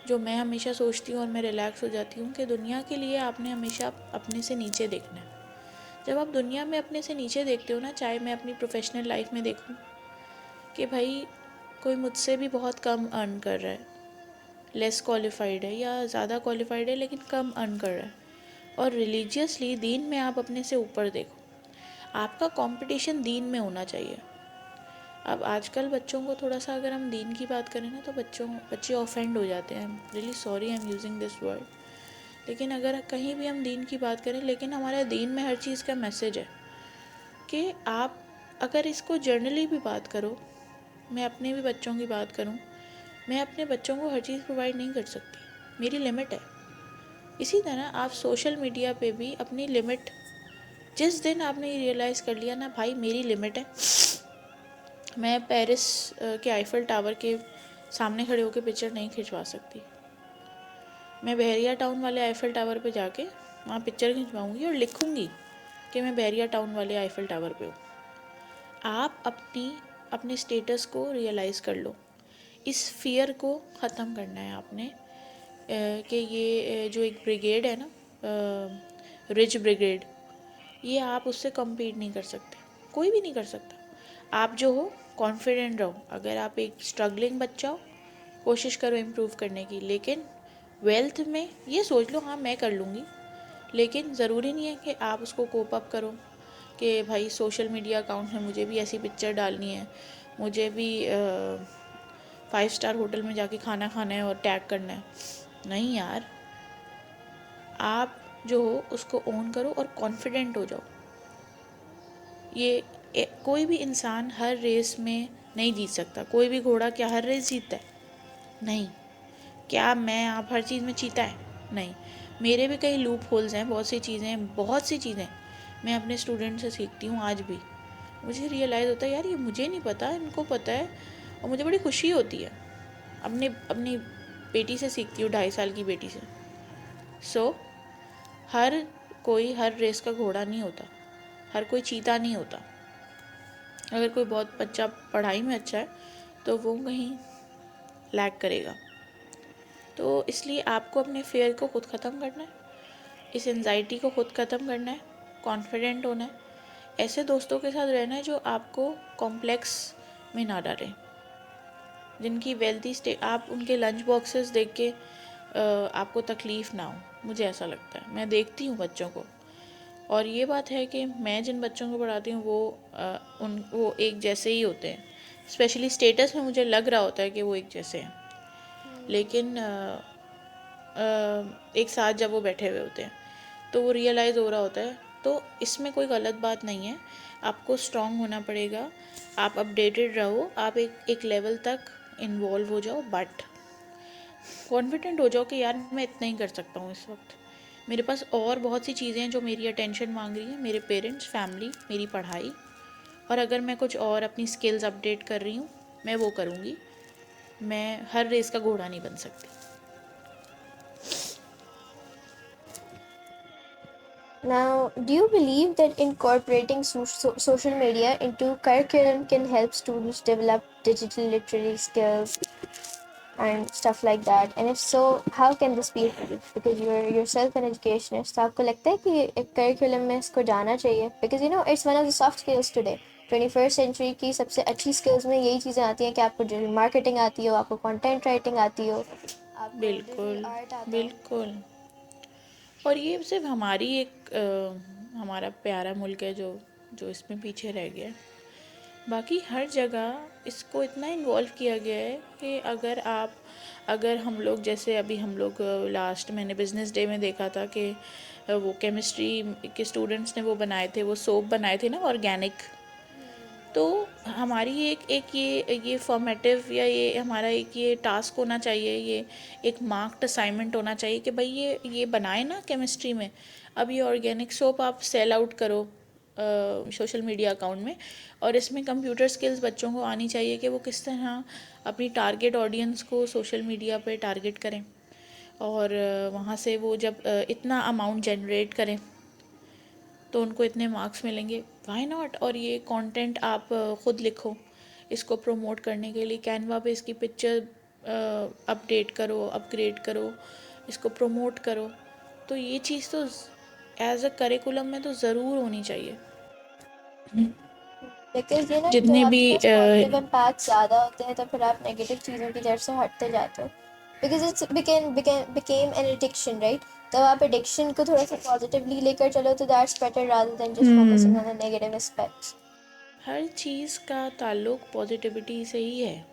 S2: जो मैं हमेशा सोचती हूँ और मैं रिलैक्स हो जाती हूँ कि दुनिया के लिए आपने हमेशा अपने से नीचे देखना है। जब आप दुनिया में अपने से नीचे देखते हो ना, चाहे मैं अपनी प्रोफेशनल लाइफ में देखूँ कि भाई कोई मुझसे भी बहुत कम अर्न कर रहा है, लेस क्वालिफाइड है या ज़्यादा क्वालिफाइड है लेकिन कम अर्न कर रहा है, और रिलीजियसली दीन में आप अपने से ऊपर देखो, आपका कंपटीशन दीन में होना चाहिए। अब आजकल बच्चों को थोड़ा सा अगर हम दीन की बात करें ना तो बच्चे ऑफेंड हो जाते हैं। I am really sorry I am using this word, लेकिन अगर कहीं भी हम दीन की बात करें, लेकिन हमारे दीन में हर चीज़ का मैसेज है कि आप अगर इसको जर्नली भी बात करो, मैं अपने भी बच्चों की बात करूं, मैं अपने बच्चों को हर चीज़ प्रोवाइड नहीं कर सकती, मेरी लिमिट है। इसी तरह आप सोशल मीडिया पे भी अपनी लिमिट, जिस दिन आपने ये रियलाइज़ कर लिया ना भाई मेरी लिमिट है, मैं पेरिस के आईफल टावर के सामने खड़े होकर पिक्चर नहीं खिंचवा सकती, मैं बहरिया टाउन वाले आईफल टावर पे जाके वहाँ पिक्चर खिंचवाऊँगी और लिखूँगी कि मैं बहरिया टाउन वाले आईफल टावर पे हूँ। आप अपने स्टेटस को रियलाइज़ कर लो, इस फियर को ख़त्म करना है आपने कि ये जो एक ब्रिगेड है ना, रिच ब्रिगेड, ये आप उससे कम्पीट नहीं कर सकते, कोई भी नहीं कर सकता। आप जो हो कॉन्फिडेंट रहो, अगर आप एक स्ट्रगलिंग बच्चा हो कोशिश करो इम्प्रूव करने की, लेकिन वेल्थ में ये सोच लो हाँ मैं कर लूँगी, लेकिन ज़रूरी नहीं है कि आप उसको कोप अप करो कि भाई सोशल मीडिया अकाउंट में मुझे भी ऐसी पिक्चर डालनी है, मुझे भी 5 स्टार होटल में जाके खाना खाना है और टैग करना है। नहीं यार, आप जो हो उसको ओन करो और कॉन्फिडेंट हो जाओ। कोई भी इंसान हर रेस में नहीं जीत सकता, कोई भी घोड़ा क्या हर रेस जीतता है? नहीं। क्या मैं आप हर चीज़ में जीता है? नहीं। मेरे भी कई लूप होल्स हैं, बहुत सी चीज़ें मैं अपने स्टूडेंट से सीखती हूँ आज भी। मुझे रियलाइज़ होता है यार ये मुझे नहीं पता, इनको पता है, और मुझे बड़ी खुशी होती है। अपनी बेटी से सीखती हूँ, 2.5 साल की बेटी से। सो हर कोई हर रेस का घोड़ा नहीं होता, हर कोई चीता नहीं होता। अगर कोई बहुत बच्चा पढ़ाई में अच्छा है तो वो कहीं लैग करेगा। तो इसलिए आपको अपने फेयर को खुद ख़त्म करना है, इस एंजाइटी को खुद ख़त्म करना है, कॉन्फिडेंट होना है, ऐसे दोस्तों के साथ रहना है जो आपको कॉम्प्लेक्स में ना डालें, जिनकी वेल्थी आप उनके लंच बॉक्सेस देख के आपको तकलीफ़ ना हो। मुझे ऐसा लगता है, मैं देखती हूँ बच्चों को, और ये बात है कि मैं जिन बच्चों को पढ़ाती हूँ वो एक जैसे ही होते हैं, स्पेशली स्टेटस में मुझे लग रहा होता है कि वो एक जैसे हैं, लेकिन एक साथ जब वो बैठे हुए होते हैं तो वो रियलाइज़ हो रहा होता है। तो इसमें कोई गलत बात नहीं है, आपको स्ट्रांग होना पड़ेगा, आप अपडेटेड रहो, आप एक लेवल तक इन्वॉल्व हो जाओ, बट कॉन्फिडेंट हो जाओ कि यार मैं इतना ही कर सकता हूँ इस वक्त, मेरे पास और बहुत सी चीज़ें हैं जो मेरी अटेंशन मांग रही हैं, मेरे पेरेंट्स, फैमिली, मेरी पढ़ाई, और अगर मैं कुछ और अपनी स्किल्स अपडेट कर रही हूँ मैं वो करूँगी, मैं हर रेस का घोड़ा नहीं बन सकती।
S1: Now, do you believe that incorporating social media into curriculum can help students develop digital literacy skills and stuff like that? And if so, how can this be achieved? Because you're yourself an educationist, तो आपको लगता है कि एक curriculum में इसको जाना चाहिए? Because you know it's one of the soft skills today. 21st century की सबसे अच्छी skills में यही चीज़ें आती हैं कि आपको digital marketing आती हो, आपको content writing आती हो, आपको digital
S2: बिल्कुल
S1: art आता हो.
S2: बिल्कुल। और ये सिर्फ हमारी हमारा प्यारा मुल्क है जो जो इसमें पीछे रह गया है, बाकी हर जगह इसको इतना इन्वॉल्व किया गया है कि अगर हम लोग, जैसे अभी हम लोग लास्ट मैंने बिज़नेस डे में देखा था कि वो केमिस्ट्री के स्टूडेंट्स ने वो बनाए थे, वो सोप बनाए थे ना ऑर्गेनिक, तो हमारी एक ये फॉर्मेटिव या ये हमारा एक ये टास्क होना चाहिए, ये एक मार्क्ड असाइनमेंट होना चाहिए कि भाई ये बनाए ना केमिस्ट्री में, अब ये ऑर्गेनिक सोप आप सेल आउट करो सोशल मीडिया अकाउंट में, और इसमें कंप्यूटर स्किल्स बच्चों को आनी चाहिए कि वो किस तरह अपनी टारगेट ऑडियंस को सोशल मीडिया पे टारगेट करें, और वहाँ से वो जब इतना अमाउंट जनरेट करें तो उनको इतने मार्क्स मिलेंगे, व्हाई नॉट। और ये कंटेंट आप ख़ुद लिखो, इसको प्रमोट करने के लिए कैनवा पे इसकी पिक्चर अपडेट करो, अपग्रेड करो, इसको प्रमोट करो। तो ये चीज़ तो एज अ करिकुलम में तो ज़रूर होनी चाहिए।
S1: बिकॉज ये ना जब
S2: जितने भी
S1: आपके पास पॉजिटिव इम्पैक्ट ज़्यादा होते हैं तो फिर आप नेगेटिव चीज़ों की तरफ से हटते जाते हो, because it's became an addiction, right? तब आप एडिक्शन को थोड़ा सा पॉजिटिवली लेकर चलो तो that's better rather than just focusing on the negative aspects.
S2: हर चीज़ का ताल्लुक पॉजिटिविटी से ही है।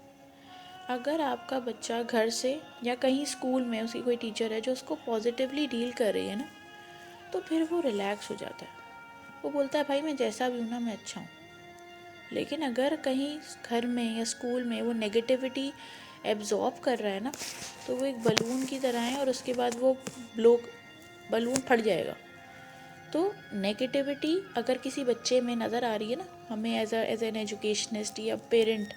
S2: अगर आपका बच्चा घर से या कहीं स्कूल में उसकी कोई टीचर है जो उसको पॉजिटिवली डील कर रही है ना, तो फिर वो रिलैक्स हो जाता है। वो बोलता है भाई मैं जैसा भी हूँ ना, मैं अच्छा हूँ। लेकिन अगर कहीं घर में या स्कूल में वो नेगेटिविटी एब्जॉर्ब कर रहा है ना, तो वो एक बलून की तरह है और उसके बाद वो बलून फट जाएगा। तो नेगेटिविटी अगर किसी बच्चे में नज़र आ रही है ना, हमें एज एन एजुकेशनिस्ट या पेरेंट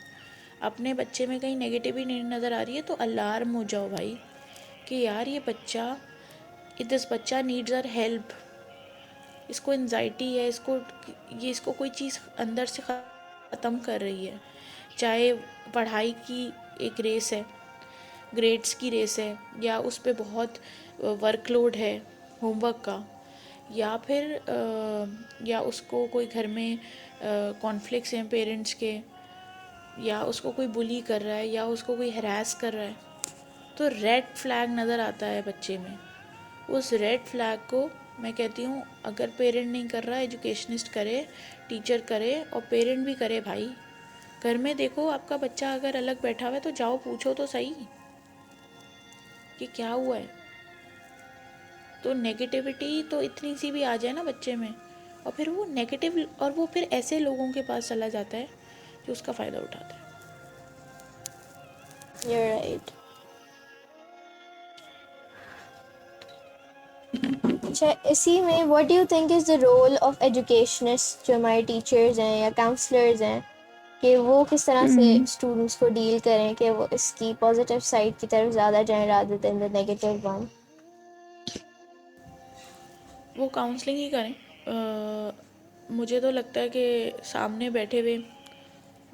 S2: अपने बच्चे में कहीं नेगेटिविटी नज़र आ रही है तो अलार्म हो जाओ भाई कि यार ये बच्चा नीड्स आर हेल्प, इसको एंजाइटी है, इसको कोई चीज़ अंदर से ख़त्म कर रही है। चाहे पढ़ाई की एक रेस है, ग्रेड्स की रेस है, या उस पर बहुत वर्कलोड है होमवर्क का, या फिर या उसको कोई घर में कॉन्फ्लिक्ट्स हैं पेरेंट्स के, या उसको कोई बुली कर रहा है, या उसको कोई हरास कर रहा है, तो रेड फ्लैग नज़र आता है बच्चे में। उस रेड फ्लैग को मैं कहती हूँ अगर पेरेंट नहीं कर रहा, एजुकेशनिस्ट करे, टीचर करे, और पेरेंट भी करे भाई। घर में देखो आपका बच्चा अगर अलग बैठा हुआ है तो जाओ पूछो तो सही कि क्या हुआ है। तो नेगेटिविटी तो इतनी सी भी आ जाए ना बच्चे में, और फिर वो नेगेटिव, और वो फिर ऐसे लोगों के पास चला जाता है जो उसका फ़ायदा उठाता है।
S1: You're right. अच्छा, इसी में what do you think is the role of educationist जो हमारे टीचर्स हैं या काउंसलर्स हैं, कि वो किस तरह से स्टूडेंट्स को डील करें कि वो इसकी पॉजिटिव साइड की तरफ ज़्यादा जाएं rather than the negative one?
S2: वो काउंसलिंग ही करें। मुझे तो लगता है कि सामने बैठे हुए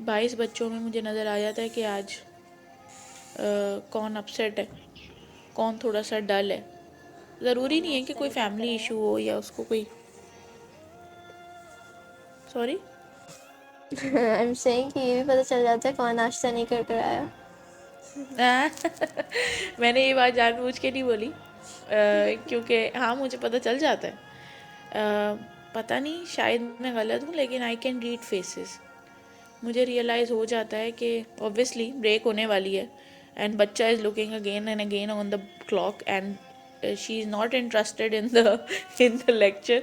S2: 22 बच्चों में मुझे नज़र आ जाता है कि आज कौन अपसेट है, कौन थोड़ा सा डल है। ज़रूरी नहीं है कि कोई फैमिली इशू हो या उसको कोई, सॉरी
S1: आई एम सेइंग कि ये भी पता चल जाता है कौन नाश्ता नहीं कर कर आया।
S2: मैंने ये बात जानबूझ के नहीं बोली, क्योंकि हाँ मुझे पता चल जाता है। पता नहीं शायद मैं गलत हूँ, लेकिन आई कैन रीड फेसेस। मुझे रियलाइज़ हो जाता है कि ऑब्वियसली ब्रेक होने वाली है एंड बच्चा is looking again and again on the clock and she is not interested in the lecture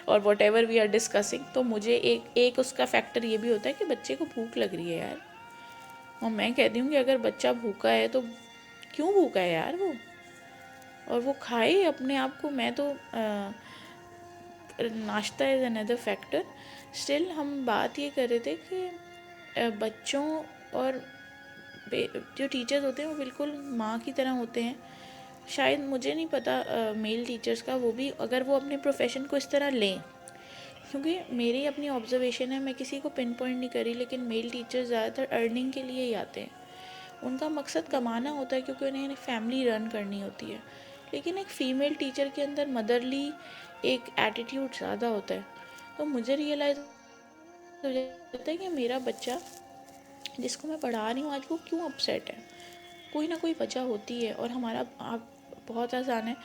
S2: और whatever we are discussing. तो मुझे एक उसका फैक्टर ये भी होता है कि बच्चे को भूख लग रही है यार, और मैं कहती हूँ कि अगर बच्चा भूखा है तो क्यों भूखा है यार वो, और वो खाए अपने आप को। मैं तो नाश्ता इज़ अनदर फैक्टर। स्टिल हम बात ये कर रहे थे कि बच्चों और जो टीचर्स होते हैं वो बिल्कुल माँ की तरह होते हैं। शायद मुझे नहीं पता मेल टीचर्स का, वो भी अगर वो अपने प्रोफेशन को इस तरह लें, क्योंकि मेरी अपनी ऑब्जर्वेशन है, मैं किसी को पिन पॉइंट नहीं करी, लेकिन मेल टीचर्स ज़्यादातर अर्निंग के लिए ही आते हैं। उनका मकसद कमाना होता है क्योंकि उन्हें फैमिली रन करनी होती है। लेकिन एक फ़ीमेल टीचर के अंदर मदरली एक एटीट्यूड ज़्यादा होता है। तो मुझे रियलाइज़ हो जाता है कि मेरा बच्चा जिसको मैं पढ़ा रही हूँ आज वो क्यों अपसेट है। कोई ना कोई वजह होती है, और हमारा आप बहुत आसान है,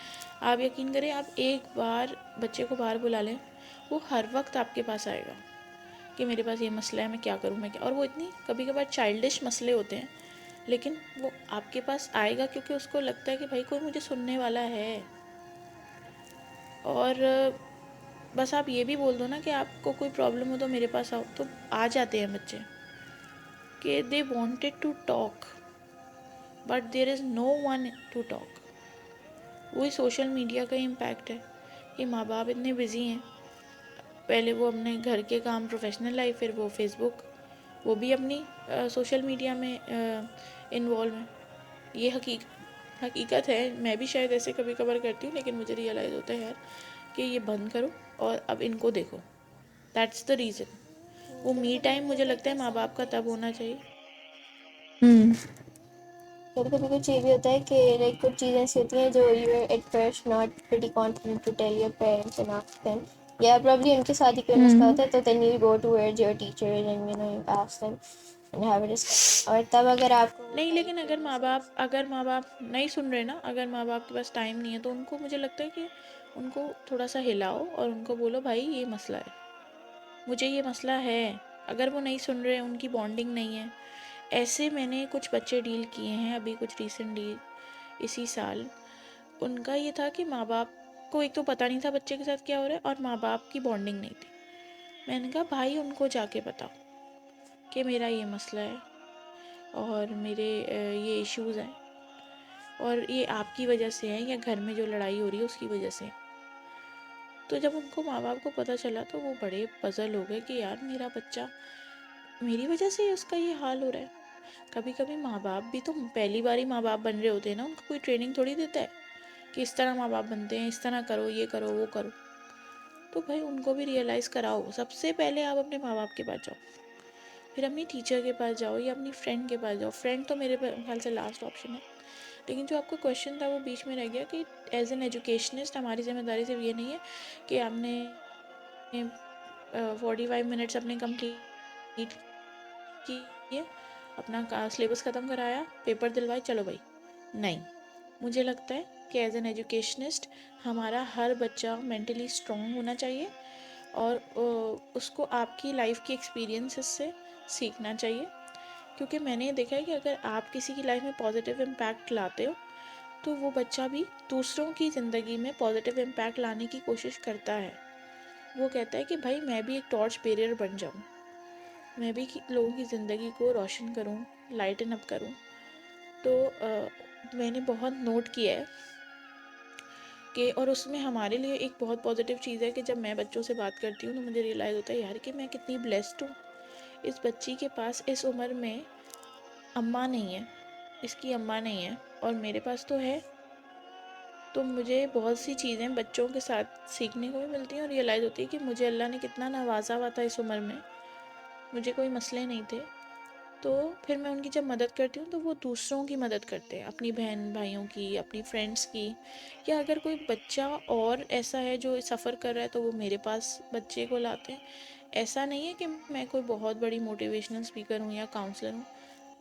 S2: आप यकीन करें, आप एक बार बच्चे को बाहर बुला लें, वो हर वक्त आपके पास आएगा कि मेरे पास ये मसला है, मैं क्या करूँ, मैं क्या। और वो इतनी कभी कभार चाइल्डिश मसले होते हैं, लेकिन वो आपके पास आएगा क्योंकि उसको लगता है कि भाई कोई मुझे सुनने वाला है। और बस आप ये भी बोल दो ना कि आपको कोई प्रॉब्लम हो तो मेरे पास आओ, तो आ जाते हैं बच्चे कि they wanted to talk but there is no one to talk. वही सोशल मीडिया का इम्पैक्ट है कि माँ बाप इतने बिज़ी हैं, पहले वो अपने घर के काम, प्रोफेशनल लाइफ, फिर वो फेसबुक, वो भी अपनी सोशल मीडिया में इन्वॉल्व हैं। ये हकीकत है। मैं भी शायद ऐसे कभी कभार करती हूँ, लेकिन मुझे रियलाइज़ होता है यार कि ये बंद करो और अब इनको देखो। दैट्स द रीज़न वो मी टाइम मुझे लगता है माँ बाप का तब होना चाहिए।
S1: कभी कभी कुछ ये भी होता है कि लाइक कुछ चीज़ें ऐसी होती हैं जो you are at first not pretty confident to tell your parents and ask them, या प्रॉब्ली उनके साथ ही कोई मसला होता है, तो then you go towards your teacher and you know you ask them and have a discussion. और तब अगर आपको वो
S2: नहीं, लेकिन
S1: गाइड
S2: अगर माँ बाप नहीं सुन रहे ना, अगर माँ बाप के पास टाइम नहीं है, तो उनको मुझे लगता है कि उनको थोड़ा सा हिलाओ और उनको बोलो भाई ये मसला है, मुझे ये मसला है। अगर वो नहीं सुन रहे, उनकी बॉन्डिंग नहीं है। ऐसे मैंने कुछ बच्चे डील किए हैं अभी कुछ रिसेंटली इसी साल। उनका ये था कि माँ बाप को एक तो पता नहीं था बच्चे के साथ क्या हो रहा है, और माँ बाप की बॉन्डिंग नहीं थी। मैंने कहा भाई उनको जाके बताओ कि मेरा ये मसला है और मेरे ये इश्यूज़ हैं, और ये आपकी वजह से है, या घर में जो लड़ाई हो रही है उसकी वजह से। तो जब उनको माँ बाप को पता चला तो वो बड़े पजल हो गए कि यार मेरा बच्चा, मेरी वजह से उसका ये हाल हो रहा है। कभी कभी माँ बाप भी तो पहली बार ही माँ बाप बन रहे होते हैं ना, उनको कोई ट्रेनिंग थोड़ी देता है कि इस तरह माँ बाप बनते हैं, इस तरह करो, ये करो, वो करो। तो भाई उनको भी रियलाइज़ कराओ। सबसे पहले आप अपने माँ बाप के पास जाओ, फिर अपनी टीचर के पास जाओ या अपनी फ्रेंड के पास जाओ। फ्रेंड तो मेरे ख्याल से लास्ट ऑप्शन है। लेकिन जो आपका क्वेश्चन था वो बीच में रह गया कि एज एन एजुकेशनिस्ट हमारी जिम्मेदारी सिर्फ ये नहीं है कि आपने 45 मिनट्स अपने कंप्लीट किए, अपना सिलेबस ख़त्म कराया, पेपर दिलवाए, चलो भाई। नहीं, मुझे लगता है कि एज एन एजुकेशनिस्ट हमारा हर बच्चा मेंटली स्ट्रॉन्ग होना चाहिए, और उसको आपकी लाइफ की एक्सपीरियंसेस से सीखना चाहिए। क्योंकि मैंने ये देखा है कि अगर आप किसी की लाइफ में पॉजिटिव इम्पैक्ट लाते हो, तो वो बच्चा भी दूसरों की ज़िंदगी में पॉजिटिव इम्पैक्ट लाने की कोशिश करता है। वो कहता है कि भाई मैं भी एक टॉर्च बेरियर बन जाऊँ, मैं भी लोगों की ज़िंदगी को रोशन करूँ, लाइटन अप करूँ। तो मैंने बहुत नोट किया है कि, और उसमें हमारे लिए एक बहुत पॉजिटिव चीज़ है कि जब मैं बच्चों से बात करती हूँ तो मुझे रियलाइज़ होता है यार कि मैं कितनी ब्लेस्ड हूँ। इस बच्ची के पास इस उम्र में अम्मा नहीं है, इसकी अम्मा नहीं है, और मेरे पास तो है। तो मुझे बहुत सी चीज़ें बच्चों के साथ सीखने को भी मिलती हैं, और रियलाइज़ होती है कि मुझे अल्लाह ने कितना नवाजा हुआ था इस उम्र में, मुझे कोई मसले नहीं थे। तो फिर मैं उनकी जब मदद करती हूँ तो वो दूसरों की मदद करते हैं, अपनी बहन भाइयों की, अपनी फ्रेंड्स की। या अगर कोई बच्चा और ऐसा है जो सफ़र कर रहा है तो वो मेरे पास बच्चे को लाते हैं। ऐसा नहीं है कि मैं कोई बहुत बड़ी मोटिवेशनल स्पीकर हूँ या काउंसलर हूँ,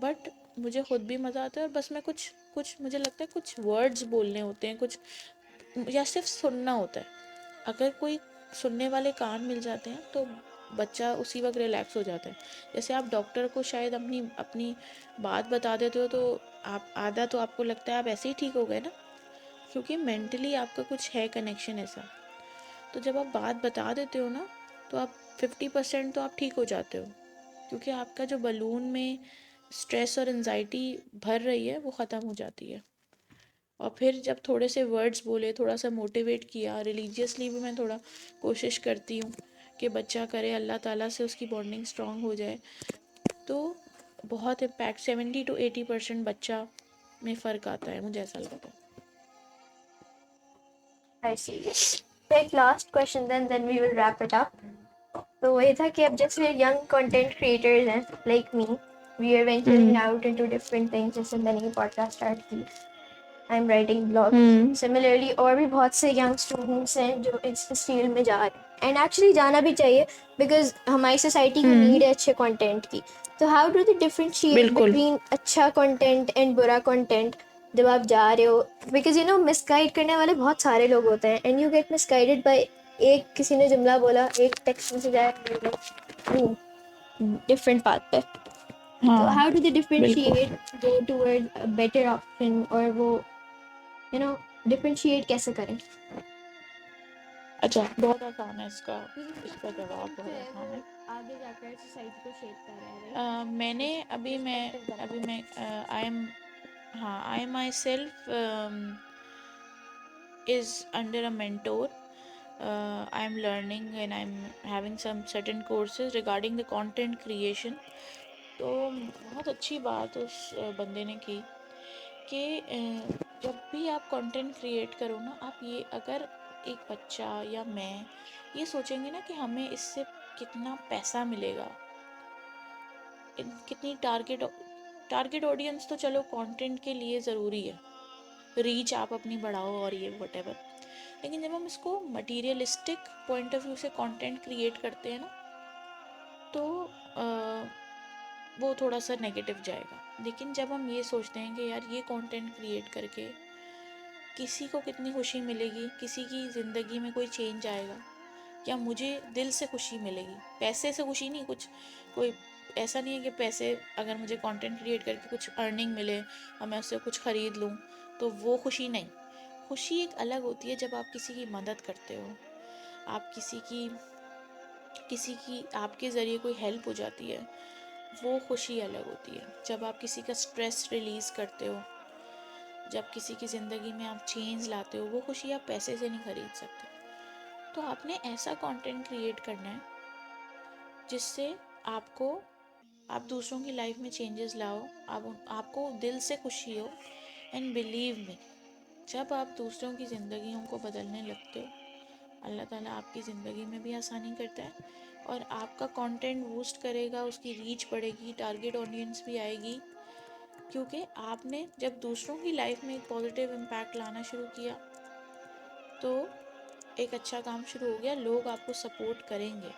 S2: बट मुझे खुद भी मज़ा आता है। और बस मैं कुछ कुछ मुझे लगता है कुछ वर्ड्स बोलने होते हैं, कुछ या सिर्फ सुनना होता है। अगर कोई सुनने वाले कान मिल जाते हैं तो बच्चा उसी वक्त रिलैक्स हो जाता है। जैसे आप डॉक्टर को शायद अपनी अपनी बात बता देते हो तो आप आधा तो आपको लगता है आप ऐसे ही ठीक हो गए ना, क्योंकि मेंटली आपका कुछ है कनेक्शन ऐसा। तो जब आप बात बता देते हो ना, तो आप 50% तो आप ठीक हो जाते हो, क्योंकि आपका जो बलून में स्ट्रेस और एंजाइटी भर रही है वो ख़त्म हो जाती है। और फिर जब थोड़े से वर्ड्स बोले, थोड़ा सा मोटिवेट किया, रिलीजियसली भी मैं थोड़ा कोशिश करती हूँ कि बच्चा करे, अल्लाह ताला से उसकी बॉन्डिंग स्ट्रांग हो जाए, तो बहुत इम्पैक्ट 70 to 80% बच्चा में फ़र्क आता है, मुझे ऐसा लगता है।
S1: I see. So एक last question then we will wrap it up. तो वही था कि अब जैसे यंग कंटेंट क्रिएटर्स हैं like me, we are venturing out into different things, जैसे मैंने ये पॉडकास्ट स्टार्ट की, I am writing blog. Similarly और भी बहुत से यंग स्टूडेंट्स हैं जो इस फील्ड में जा रहे हैं, एंड एक्चुअली जाना भी चाहिए बिकॉज हमारी सोसाइटी की नीड है अच्छे कंटेंट की। तो हाउ डू दे डिफरेंशिएट
S2: बिल्कुल।
S1: बिटवीन अच्छा कंटेंट एंड बुरा कंटेंट जब आप जा रहे हो? बिकॉज यू नो मिसगाइड करने वाले बहुत सारे लोग होते हैं, and you get misguided by एक किसी ने जुमला बोला, एक टेक्स्ट मैसेज आया, डिफरेंट पाथ पे। तो
S2: हाँ,
S1: हाउ डू दे
S2: बिल्कुल।
S1: Differentiate go toward better option, और वो यू नो डिफरेंशिएट कैसे करें?
S2: अच्छा, बहुत आसान है इसका इसका जवाब
S1: कंटेंट जो
S2: बहुत
S1: है वो
S2: आसान है।
S1: आगे जाकर सोसाइटी को शेप कर रहा है, राइट?
S2: मैंने अभी मैं
S1: पर्सपेक्टिव बना
S2: अभी
S1: रहा
S2: मैं आई एम हाँ, I myself is under a mentor. I am learning and I am having some certain courses regarding the content creation. तो बहुत अच्छी बात उस बंदे ने की कि जब भी आप कंटेंट क्रिएट करो ना, आप ये अगर एक बच्चा या मैं ये सोचेंगे ना कि हमें इससे कितना पैसा मिलेगा, कितनी टारगेट ऑडियंस तो चलो कंटेंट के लिए ज़रूरी है, रीच आप अपनी बढ़ाओ और ये वटेवर, लेकिन जब हम इसको मटीरियलिस्टिक पॉइंट ऑफ व्यू से कंटेंट क्रिएट करते हैं ना, तो वो थोड़ा सा नेगेटिव जाएगा। लेकिन जब हम ये सोचते हैं कि यार ये कंटेंट क्रिएट करके किसी को कितनी खुशी मिलेगी, किसी की ज़िंदगी में कोई चेंज आएगा, या मुझे दिल से खुशी मिलेगी, पैसे से खुशी नहीं, कुछ कोई ऐसा नहीं है कि पैसे, अगर मुझे कंटेंट क्रिएट करके कुछ अर्निंग मिले और मैं उससे कुछ ख़रीद लूँ तो वो खुशी नहीं। खुशी एक अलग होती है जब आप किसी की मदद करते हो, आप किसी की आपके ज़रिए कोई हेल्प हो जाती है, वो खुशी अलग होती है। जब आप किसी का स्ट्रेस रिलीज़ करते हो, जब किसी की ज़िंदगी में आप चेंज लाते हो, वो खुशी आप पैसे से नहीं ख़रीद सकते। तो आपने ऐसा कंटेंट क्रिएट करना है जिससे आप दूसरों की लाइफ में चेंजेस लाओ, आपको दिल से खुशी हो। एंड बिलीव मी, जब आप दूसरों की ज़िंदगियों को बदलने लगते हो, अल्लाह ताला आपकी ज़िंदगी में भी आसानी करता है और आपका कंटेंट बूस्ट करेगा, उसकी रीच बढ़ेगी, टारगेट ऑडियंस भी आएगी, क्योंकि आपने जब दूसरों की लाइफ में एक पॉजिटिव इम्पैक्ट लाना शुरू किया तो एक अच्छा काम शुरू हो गया, लोग आपको सपोर्ट करेंगे,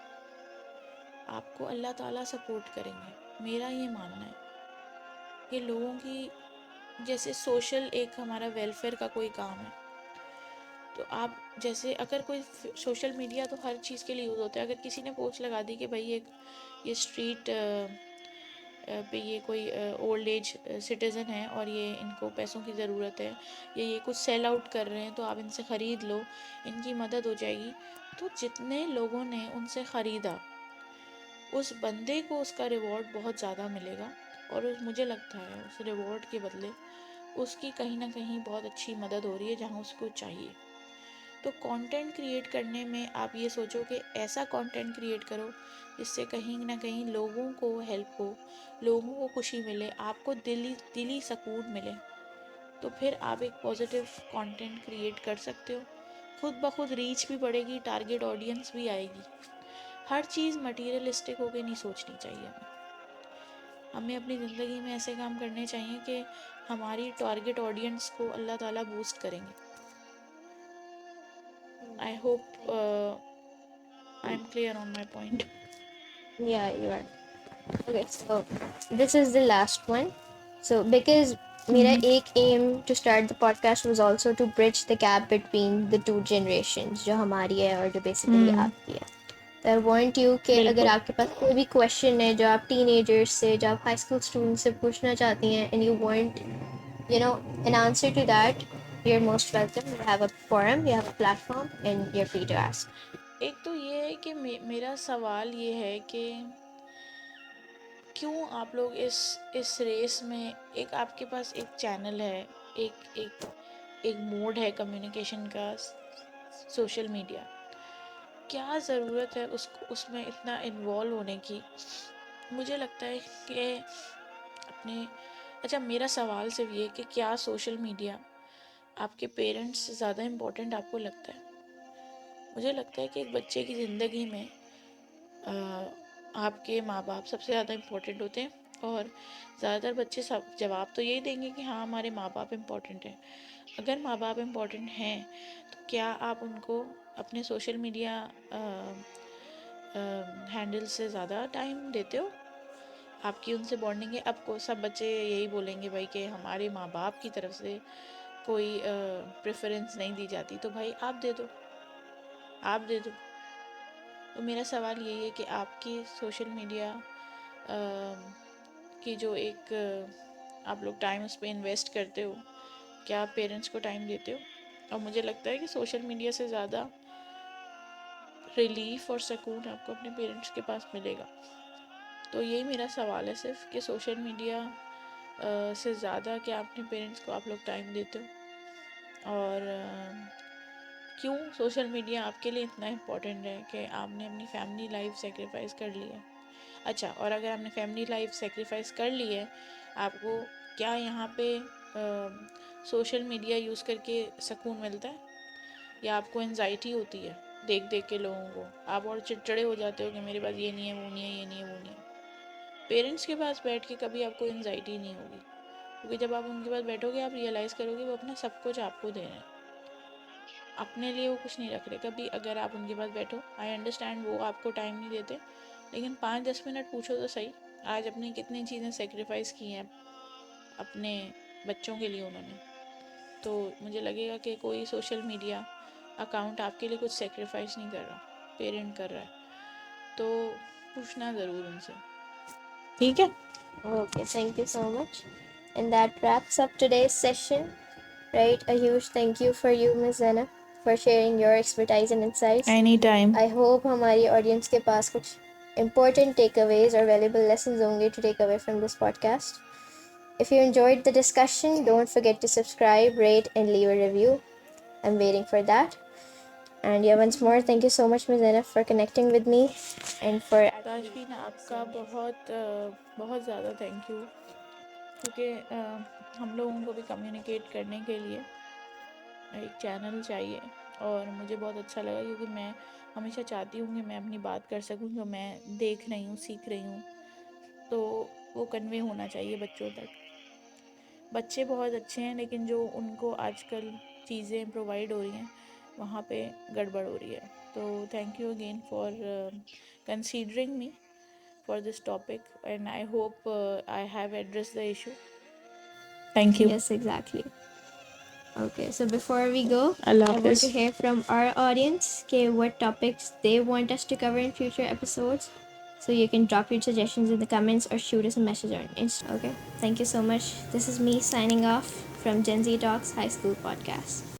S2: आपको अल्लाह ताला सपोर्ट करेंगे। मेरा ये मानना है कि लोगों की, जैसे सोशल एक हमारा वेलफेयर का कोई काम है, तो आप जैसे अगर कोई सोशल मीडिया तो हर चीज़ के लिए यूज़ होता है। अगर किसी ने पोस्ट लगा दी कि भाई ये स्ट्रीट पे ये कोई ओल्ड एज सिटीज़न है और ये इनको पैसों की ज़रूरत है, या ये कुछ सेल आउट कर रहे हैं तो आप इनसे ख़रीद लो, इनकी मदद हो जाएगी, तो जितने लोगों ने उनसे ख़रीदा उस बंदे को उसका रिवॉर्ड बहुत ज़्यादा मिलेगा, और मुझे लगता है उस रिवॉर्ड के बदले उसकी कहीं ना कहीं बहुत अच्छी मदद हो रही है जहाँ उसको चाहिए। तो कंटेंट क्रिएट करने में आप ये सोचो कि ऐसा कंटेंट क्रिएट करो जिससे कहीं ना कहीं लोगों को हेल्प हो, लोगों को खुशी मिले, आपको दिली सुकून मिले, तो फिर आप एक पॉजिटिव कंटेंट क्रिएट कर सकते हो। खुद ब खुद रीच भी बढ़ेगी, टारगेट ऑडियंस भी आएगी। हर चीज़ मटीरियलिस्टिक होकर नहीं सोचनी चाहिए हमें अपनी ज़िंदगी में ऐसे काम करने चाहिए कि हमारी टारगेट ऑडियंस को अल्लाह ताला बूस्ट करेंगे। I hope I am clear on my point.
S1: Yeah, you are. Okay, so this is the last one. So because मेरा एक aim to start the podcast was also to bridge the gap between the two generations, जो हमारी है और जो basically आपकी है। तो I want you कि अगर
S2: बिल्कुल।
S1: आपके पास कोई भी question है जो आप teenagers से, जो आप high school students से पूछना चाहती हैं, and you want, an answer to that, you're most welcome. You have a forum, you have a platform, and you're free to ask.
S2: एक तो ये है कि मेरा सवाल ये है कि क्यों आप लोग इस रेस में, एक आपके पास एक चैनल है, एक एक एक मोड है कम्युनिकेशन का, सोशल मीडिया, क्या ज़रूरत है उसमें इतना इन्वॉल्व होने की। मुझे लगता है कि अपने, अच्छा मेरा सवाल सिर्फ ये कि क्या सोशल मीडिया आपके पेरेंट्स से ज़्यादा इम्पोर्टेंट आपको लगता है? मुझे लगता है कि एक बच्चे की ज़िंदगी में आपके माँ बाप सबसे ज़्यादा इम्पोर्टेंट होते हैं, और ज़्यादातर बच्चे सब जवाब तो यही देंगे कि हाँ हमारे माँ बाप इम्पोर्टेंट हैं। अगर माँ बाप इम्पोर्टेंट हैं तो क्या आप उनको अपने सोशल मीडिया हैंडल से ज़्यादा टाइम देते हो? आपकी उनसे बॉन्डिंग है? अब को सब बच्चे यही बोलेंगे भाई कि हमारे माँ बाप की तरफ से कोई प्रेफरेंस नहीं दी जाती, तो भाई आप दे दो, आप दे दो। तो मेरा सवाल यही है कि आपकी सोशल मीडिया की जो एक आप लोग टाइम उस पर इन्वेस्ट करते हो, क्या आप पेरेंट्स को टाइम देते हो? और मुझे लगता है कि सोशल मीडिया से ज़्यादा रिलीफ और सुकून आपको अपने पेरेंट्स के पास मिलेगा। तो यही मेरा सवाल है सिर्फ कि सोशल मीडिया से ज़्यादा क्या अपने पेरेंट्स को आप लोग टाइम देते हो, और क्यों सोशल मीडिया आपके लिए इतना इम्पोर्टेंट है कि आपने अपनी फैमिली लाइफ सेक्रीफाइस कर ली है। अच्छा, और अगर आपने फैमिली लाइफ सेक्रीफाइस कर ली है, आपको क्या यहाँ पे सोशल मीडिया यूज़ करके सुकून मिलता है, या आपको एंजाइटी होती है देख देख के लोगों को, आप और चिड़चिड़े हो जाते हो कि मेरे पास ये नहीं है, वो नहीं है, ये नहीं है, वो नहीं है? पेरेंट्स के पास बैठ के कभी आपको एनजाइटी नहीं होगी, क्योंकि जब आप उनके पास बैठोगे आप रियलाइज़ करोगे वो अपना सब कुछ आपको दे रहे हैं, अपने लिए वो कुछ नहीं रख रहे। कभी अगर आप उनके पास बैठो, आई अंडरस्टैंड वो आपको टाइम नहीं देते, लेकिन 5-10 मिनट पूछो तो सही, आज अपनी कितनी चीज़ें सेक्रीफाइस की हैं अपने बच्चों के लिए उन्होंने। तो मुझे लगेगा कि कोई सोशल मीडिया अकाउंट आपके लिए कुछ सेक्रीफाइस नहीं कर रहा, पेरेंट कर रहा है। तो पूछना ज़रूर उनसे, ठीक है?
S1: Okay, thank you so much. And that wraps up today's session. Right, a huge thank you for you, Ms. Zena, for sharing your expertise and insights.
S2: Any time.
S1: I hope हमारी audience के पास कुछ important takeaways or valuable lessons होंगे to take away from this podcast. If you enjoyed the discussion, don't forget to subscribe, rate, and leave a review. I'm waiting for that. And yeah, once more, thank you so much, Ms. Zena, for connecting with me and for
S2: ताजबीन, आपका बहुत ज़्यादा thank you, क्योंकि हम लोगों को भी communicate करने के लिए एक चैनल चाहिए, और मुझे बहुत अच्छा लगा, क्योंकि मैं हमेशा चाहती हूँ कि मैं अपनी बात कर सकूँ, जो मैं देख रही हूँ, सीख रही हूँ, तो वो कन्वे होना चाहिए बच्चों तक। बच्चे बहुत अच्छे हैं, लेकिन जो उनको आजकल चीज़ें प्रोवाइड हो रही हैं वहाँ पे गड़बड़ हो रही है। तो thank you again for considering me for this topic, and I hope I have addressed the issue. Thank you.
S1: Yes, exactly. Okay, so before we go,
S2: Allah
S1: I want
S2: Hafiz.
S1: to hear from our audience what topics they want us to cover in future episodes. So you can drop your suggestions in the comments or shoot us a message on Instagram. Okay, thank you so much. This is me signing off from Gen Z Talks High School Podcast.